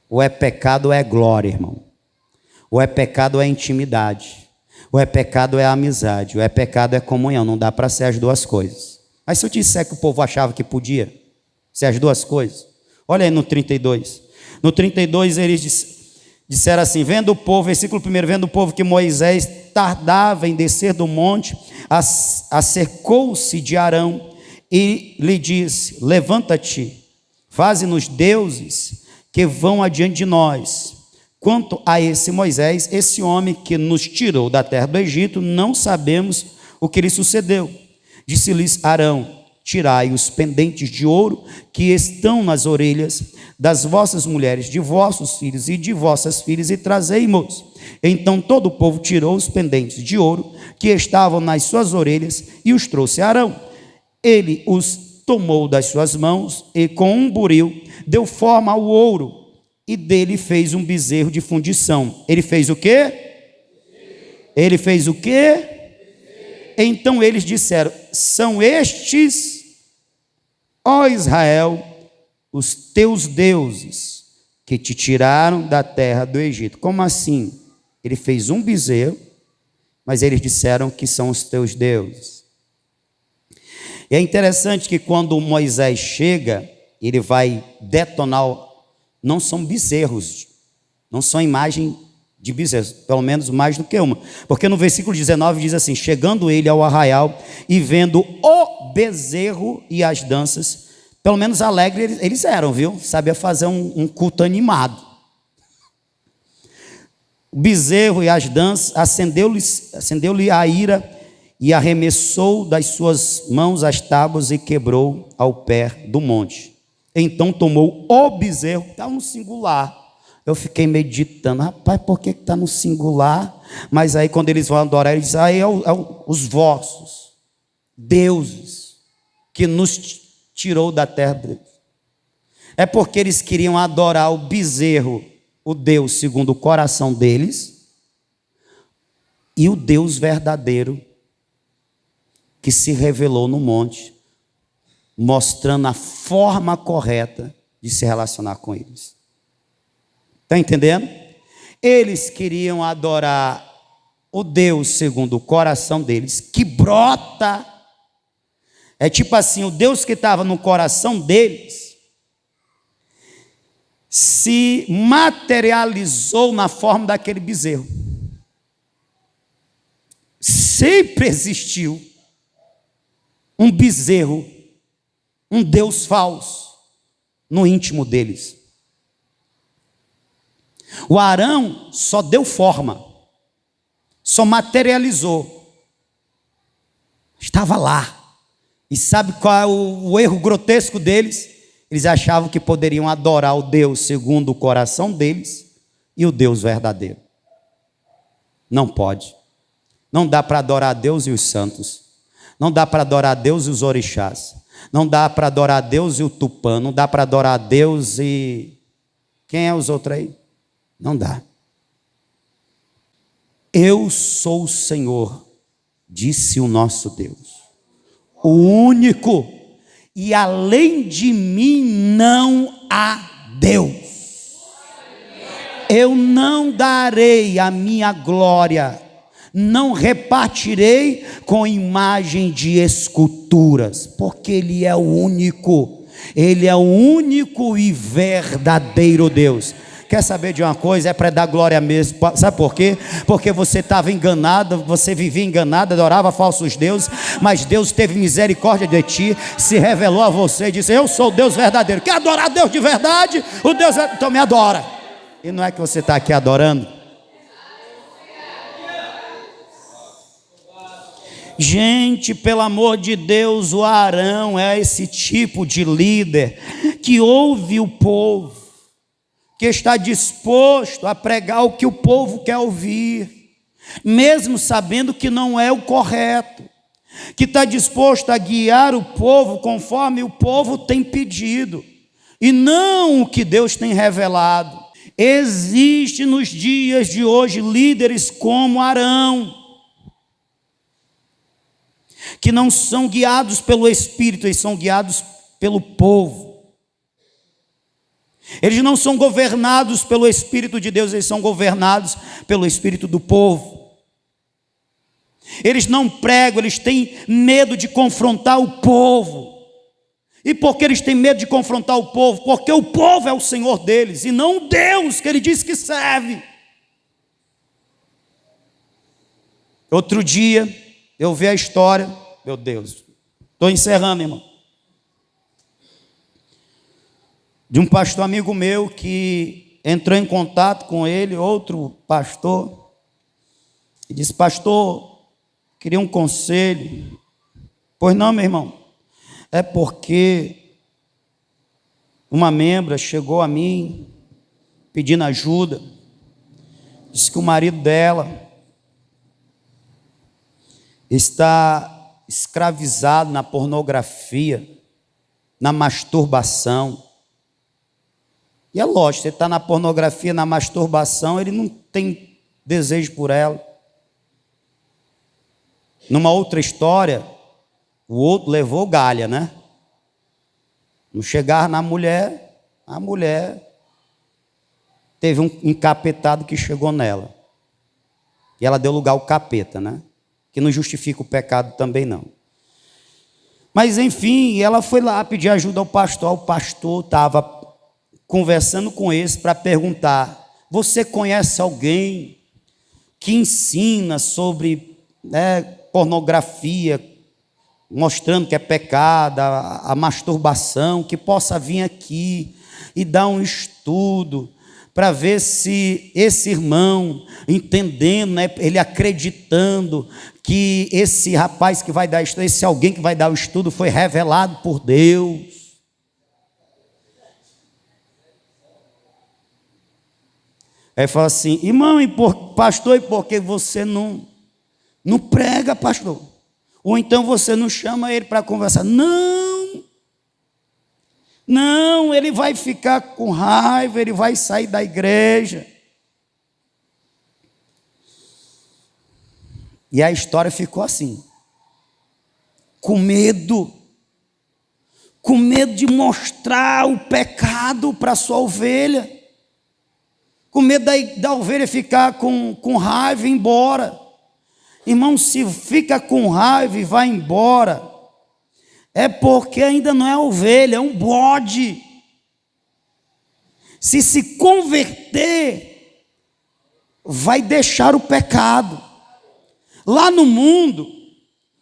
Ou é pecado ou é glória, irmão. Ou é pecado ou é intimidade. Ou é pecado ou é amizade. Ou é pecado ou é comunhão. Não dá para ser as duas coisas. Mas se eu disser que o povo achava que podia ser as duas coisas, olha aí no 32. No 32 eles disseram assim, vendo o povo, versículo 1, vendo o povo que Moisés tardava em descer do monte, acercou-se de Arão e lhe disse, levanta-te, faze-nos deuses que vão adiante de nós. Quanto a esse Moisés, esse homem que nos tirou da terra do Egito, não sabemos o que lhe sucedeu. Disse-lhes Arão, tirai os pendentes de ouro que estão nas orelhas das vossas mulheres, de vossos filhos e de vossas filhas, e trazei-mos. Então todo o povo tirou os pendentes de ouro que estavam nas suas orelhas e os trouxe a Arão. Ele os tomou das suas mãos e com um buril deu forma ao ouro e dele fez um bezerro de fundição. Ele fez o quê? Ele fez o quê? Então eles disseram, são estes, ó Israel, os teus deuses que te tiraram da terra do Egito. Como assim? Ele fez um bezerro, mas eles disseram que são os teus deuses. E é interessante que quando Moisés chega, ele vai detonar, não são bezerros, não são imagem de bezerros, pelo menos mais do que uma, porque no versículo 19 diz assim, chegando ele ao arraial e vendo o bezerro e as danças, pelo menos alegre eles eram, viu? Sabia fazer um culto animado. O bezerro e as danças acendeu-lhe a ira e arremessou das suas mãos as tábuas e quebrou ao pé do monte. Então tomou o bezerro, está no singular. Eu fiquei meditando, rapaz, por que está no singular? Mas aí quando eles vão adorar, eles dizem, aí os vossos deuses que nos tirou da terra deles. É porque eles queriam adorar o bezerro, o Deus segundo o coração deles, e o Deus verdadeiro que se revelou no monte, mostrando a forma correta de se relacionar com eles. Está entendendo? Eles queriam adorar o Deus segundo o coração deles, que brota. É tipo assim, o Deus que estava no coração deles se materializou na forma daquele bezerro. Sempre existiu um bezerro, um Deus falso no íntimo deles. O Arão só deu forma, só materializou, estava lá. E sabe qual é o erro grotesco deles? Eles achavam que poderiam adorar o Deus segundo o coração deles e o Deus verdadeiro. Não pode. Não dá para adorar a Deus e os santos. Não dá para adorar a Deus e os orixás. Não dá para adorar a Deus e o Tupã. Não dá para adorar a Deus e... Quem é os outros aí? Não dá. Eu sou o Senhor, disse o nosso Deus, o único, e além de mim não há Deus. Eu não darei a minha glória, não repartirei com imagem de esculturas, porque Ele é o único e verdadeiro Deus. Quer saber de uma coisa? É para dar glória mesmo. Sabe por quê? Porque você estava enganado, você vivia enganado, adorava falsos deuses, mas Deus teve misericórdia de ti, se revelou a você e disse, eu sou o Deus verdadeiro. Quer adorar Deus de verdade? O Deus, então me adora. E não é que você está aqui adorando? Gente, pelo amor de Deus, o Arão é esse tipo de líder que ouve o povo, que está disposto a pregar o que o povo quer ouvir, mesmo sabendo que não é o correto, que está disposto a guiar o povo conforme o povo tem pedido, e não o que Deus tem revelado. Existe nos dias de hoje líderes como Arão, que não são guiados pelo Espírito, eles são guiados pelo povo. Eles não são governados pelo Espírito de Deus, eles são governados pelo Espírito do povo. Eles não pregam, eles têm medo de confrontar o povo. E por que eles têm medo de confrontar o povo? Porque o povo é o Senhor deles, e não Deus que Ele diz que serve. Outro dia, eu vi a história, meu Deus, estou encerrando, irmão, de um pastor amigo meu que entrou em contato com ele, outro pastor, e disse, pastor, queria um conselho. Pois não, meu irmão, é porque uma membra chegou a mim pedindo ajuda, disse que o marido dela está escravizado na pornografia, na masturbação. E é lógico, ele está na pornografia, na masturbação, ele não tem desejo por ela. Numa outra história, o outro levou galha, né? Não chegar na mulher, a mulher teve um encapetado que chegou nela. E ela deu lugar ao capeta, né? Que não justifica o pecado também não. Mas enfim, ela foi lá pedir ajuda ao pastor. O pastor estava conversando com eles para perguntar, você conhece alguém que ensina sobre pornografia, mostrando que é pecado, a masturbação, que possa vir aqui e dar um estudo para ver se esse irmão, entendendo, né, ele acreditando que esse rapaz que vai dar estudo, esse alguém que vai dar o estudo foi revelado por Deus. Aí fala assim: irmão, pastor, e por que você não prega, pastor? Ou então você não chama ele para conversar? Não, ele vai ficar com raiva, ele vai sair da igreja. E a história ficou assim, com medo de mostrar o pecado para a sua ovelha, com medo da ovelha ficar com raiva e ir embora. Irmão, se fica com raiva e vai embora, é porque ainda não é ovelha, é um bode. Se converter, vai deixar o pecado. Lá no mundo,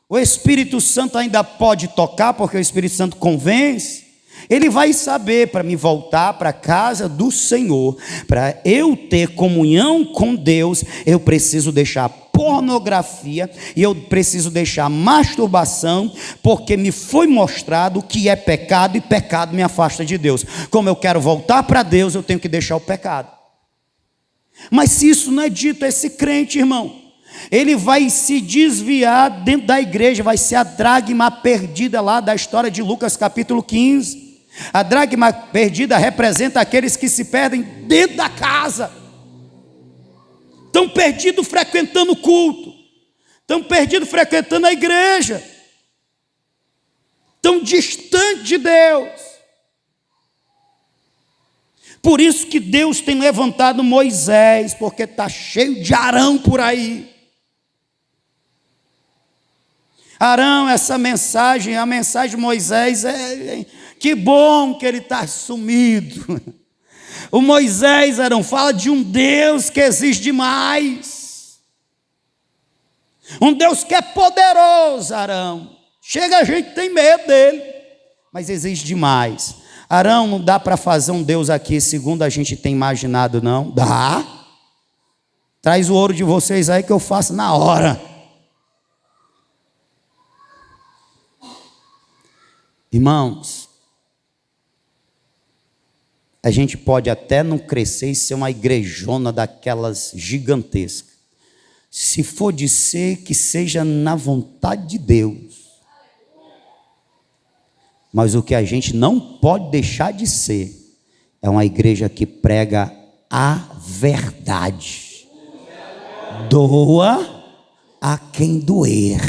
o Espírito Santo ainda pode tocar, porque o Espírito Santo convence. Ele vai saber, para me voltar para a casa do Senhor, para eu ter comunhão com Deus, eu preciso deixar pornografia e eu preciso deixar masturbação, porque me foi mostrado que é pecado e pecado me afasta de Deus. Como eu quero voltar para Deus, eu tenho que deixar o pecado. Mas se isso não é dito a esse crente, irmão, ele vai se desviar dentro da igreja, vai ser a dracma perdida lá da história de Lucas capítulo 15. A dracma perdida representa aqueles que se perdem dentro da casa, estão perdidos frequentando o culto, estão perdidos frequentando a igreja, estão distantes de Deus. Por isso que Deus tem levantado Moisés, porque está cheio de Arão por aí. Arão, essa mensagem, a mensagem de Moisés, que bom que ele está sumido. O Moisés, Arão, fala de um Deus que existe demais. Um Deus que é poderoso, Arão. Chega, a gente tem medo dele, mas existe demais. Arão, não dá para fazer um Deus aqui segundo a gente tem imaginado, não? Dá. Traz o ouro de vocês aí que eu faço na hora. Irmãos, a gente pode até não crescer e ser uma igrejona daquelas gigantescas. Se for de ser, que seja na vontade de Deus. Mas o que a gente não pode deixar de ser é uma igreja que prega a verdade. Doa a quem doer.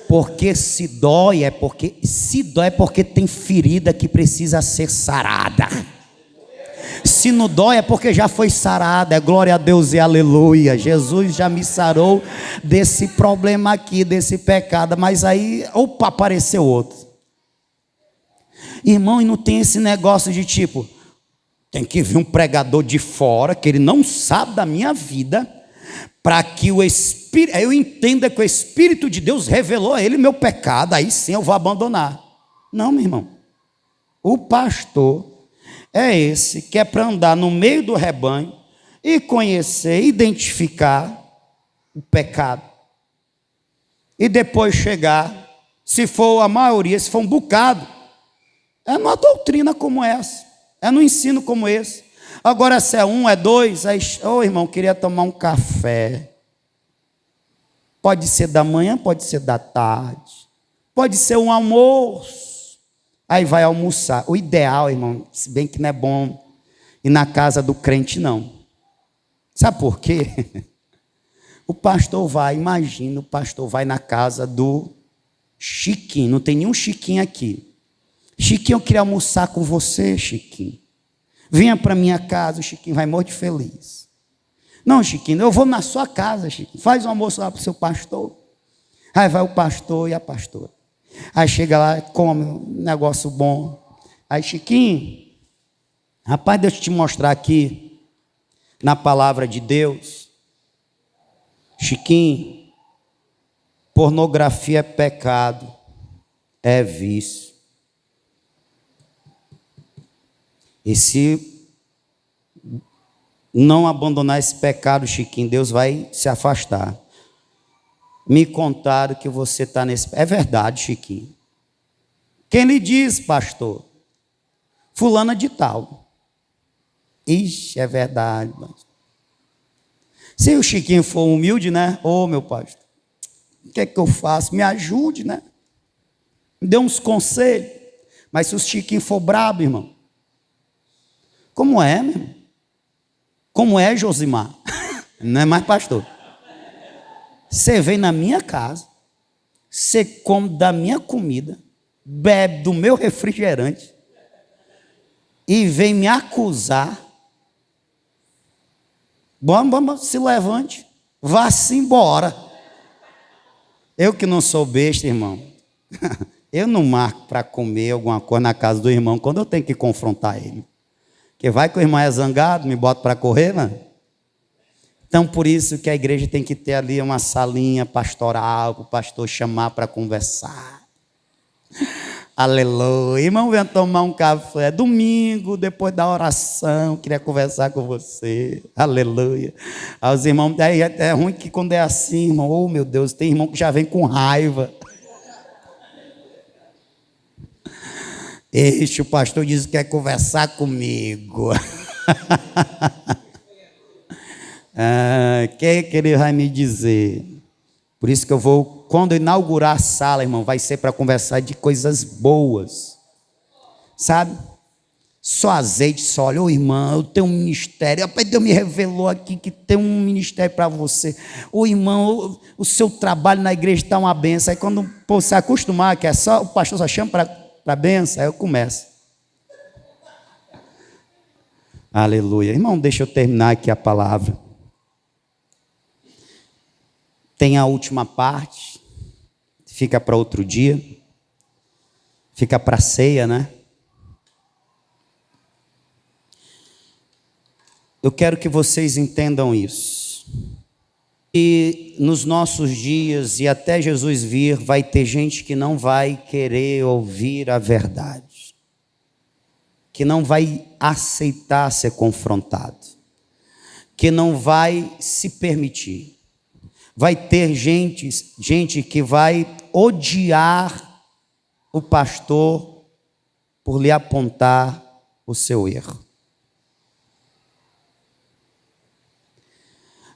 Porque se dói é porque tem ferida que precisa ser sarada. Se não dói é porque já foi sarada. É glória a Deus e aleluia. Jesus já me sarou desse problema aqui, desse pecado. Mas aí, opa, apareceu outro. Irmão, e não tem esse negócio de tipo, tem que vir um pregador de fora, que ele não sabe da minha vida, para que eu entenda que o Espírito de Deus revelou a ele meu pecado, aí sim eu vou abandonar. Não, meu irmão. O pastor é esse que é para andar no meio do rebanho e conhecer, identificar o pecado. E depois chegar, se for a maioria, se for um bocado, é numa doutrina como essa, é no ensino como esse. Agora se é um, é dois, aí, irmão, queria tomar um café. Pode ser da manhã, pode ser da tarde, pode ser um almoço. Aí vai almoçar. O ideal, irmão, se bem que não é bom ir na casa do crente, não. Sabe por quê? O pastor vai na casa do Chiquinho. Não tem nenhum Chiquinho aqui. Chiquinho, eu queria almoçar com você, Chiquinho. Venha para minha casa, o Chiquinho vai morrer de feliz. Não, Chiquinho, eu vou na sua casa, Chiquinho. Faz um almoço lá para o seu pastor. Aí vai o pastor e a pastora. Aí chega lá, come um negócio bom. Aí, Chiquinho, rapaz, deixa eu te mostrar aqui, na palavra de Deus. Chiquinho, pornografia é pecado, é vício. E se não abandonar esse pecado, Chiquinho, Deus vai se afastar. Me contaram que você está nesse... É verdade, Chiquinho. Quem lhe diz, pastor? Fulana de tal. Ixi, é verdade. Se o Chiquinho for humilde, né? Ô, meu pastor, o que é que eu faço? Me ajude, né? Me dê uns conselhos. Mas se o Chiquinho for brabo, irmão, como é, meu irmão? Como é, Josimar? Não é mais pastor. Você vem na minha casa, você come da minha comida, bebe do meu refrigerante e vem me acusar. Vamos, se levante, vá-se embora. Eu que não sou besta, irmão, eu não marco para comer alguma coisa na casa do irmão quando eu tenho que confrontar ele. Porque vai que o irmão é zangado, me bota para correr, mano. Então, por isso que a igreja tem que ter ali uma salinha pastoral, para o pastor chamar para conversar. Aleluia. Irmão, vem tomar um café. Domingo, depois da oração, queria conversar com você. Aleluia. Aí os irmãos, é ruim que quando é assim, irmão, oh meu Deus, tem irmão que já vem com raiva. Este, o pastor diz que quer conversar comigo. O que é que ele vai me dizer? Por isso que eu vou, quando eu inaugurar a sala, irmão, vai ser para conversar de coisas boas. Sabe? Só azeite, só óleo. Ô irmão, eu tenho um ministério. Rapaz, Deus me revelou aqui que tem um ministério para você. Ô irmão, o seu trabalho na igreja está uma benção. Aí quando você acostumar, que é só, o pastor só chama para benção, aí eu começo. Aleluia. Irmão, deixa eu terminar aqui a palavra. Tem a última parte. Fica para outro dia. Fica para a ceia, né? Eu quero que vocês entendam isso. E nos nossos dias, e até Jesus vir, vai ter gente que não vai querer ouvir a verdade, que não vai aceitar ser confrontado, que não vai se permitir. Vai ter gente que vai odiar o pastor por lhe apontar o seu erro.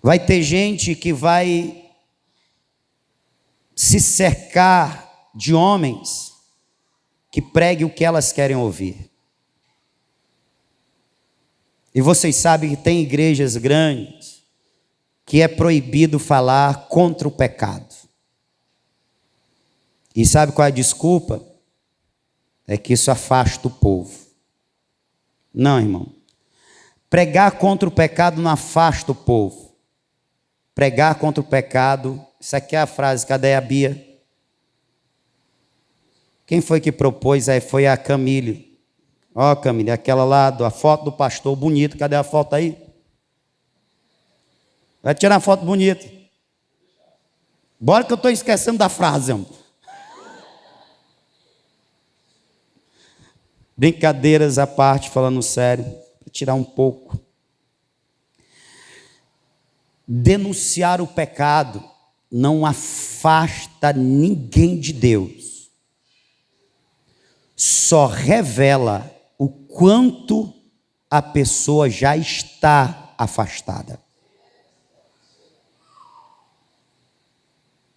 Vai ter gente que vai se cercar de homens que preguem o que elas querem ouvir. E vocês sabem que tem igrejas grandes que é proibido falar contra o pecado. E sabe qual é a desculpa? É que isso afasta o povo. Não, irmão. Pregar contra o pecado não afasta o povo. Pregar contra o pecado, isso aqui é a frase, cadê a Bia? Quem foi que propôs? Aí foi a Camille. Ó, Camille, aquela lá, a foto do pastor bonito, cadê a foto aí? Vai tirar a foto bonita. Bora que eu estou esquecendo da frase, irmão. Brincadeiras à parte, falando sério, para tirar um pouco. Denunciar o pecado não afasta ninguém de Deus. Só revela o quanto a pessoa já está afastada.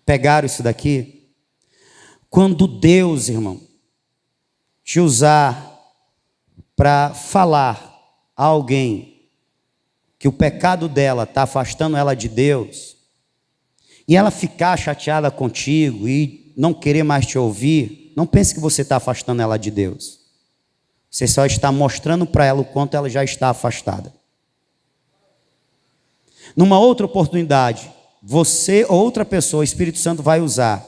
Pegaram isso daqui? Quando Deus, irmão, te usar para falar a alguém que o pecado dela está afastando ela de Deus, e ela ficar chateada contigo e não querer mais te ouvir, não pense que você está afastando ela de Deus. Você só está mostrando para ela o quanto ela já está afastada. Numa outra oportunidade, você ou outra pessoa, o Espírito Santo vai usar,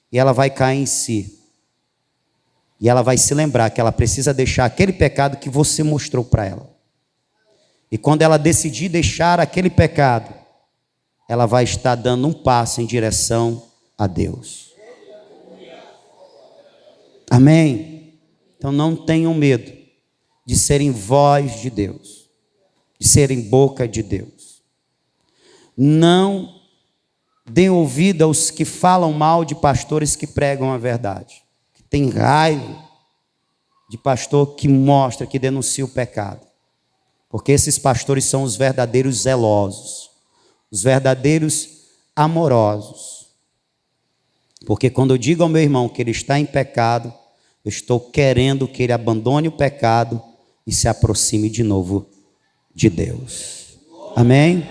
e ela vai cair em si. E ela vai se lembrar que ela precisa deixar aquele pecado que você mostrou para ela. E quando ela decidir deixar aquele pecado, ela vai estar dando um passo em direção a Deus. Amém? Então não tenham medo de serem voz de Deus. de serem boca de Deus. Não deem ouvido aos que falam mal de pastores que pregam a verdade, que tem raiva de pastor que mostra, que denuncia o pecado. Porque esses pastores são os verdadeiros zelosos, os verdadeiros amorosos. Porque quando eu digo ao meu irmão que ele está em pecado, eu estou querendo que ele abandone o pecado e se aproxime de novo de Deus. Amém?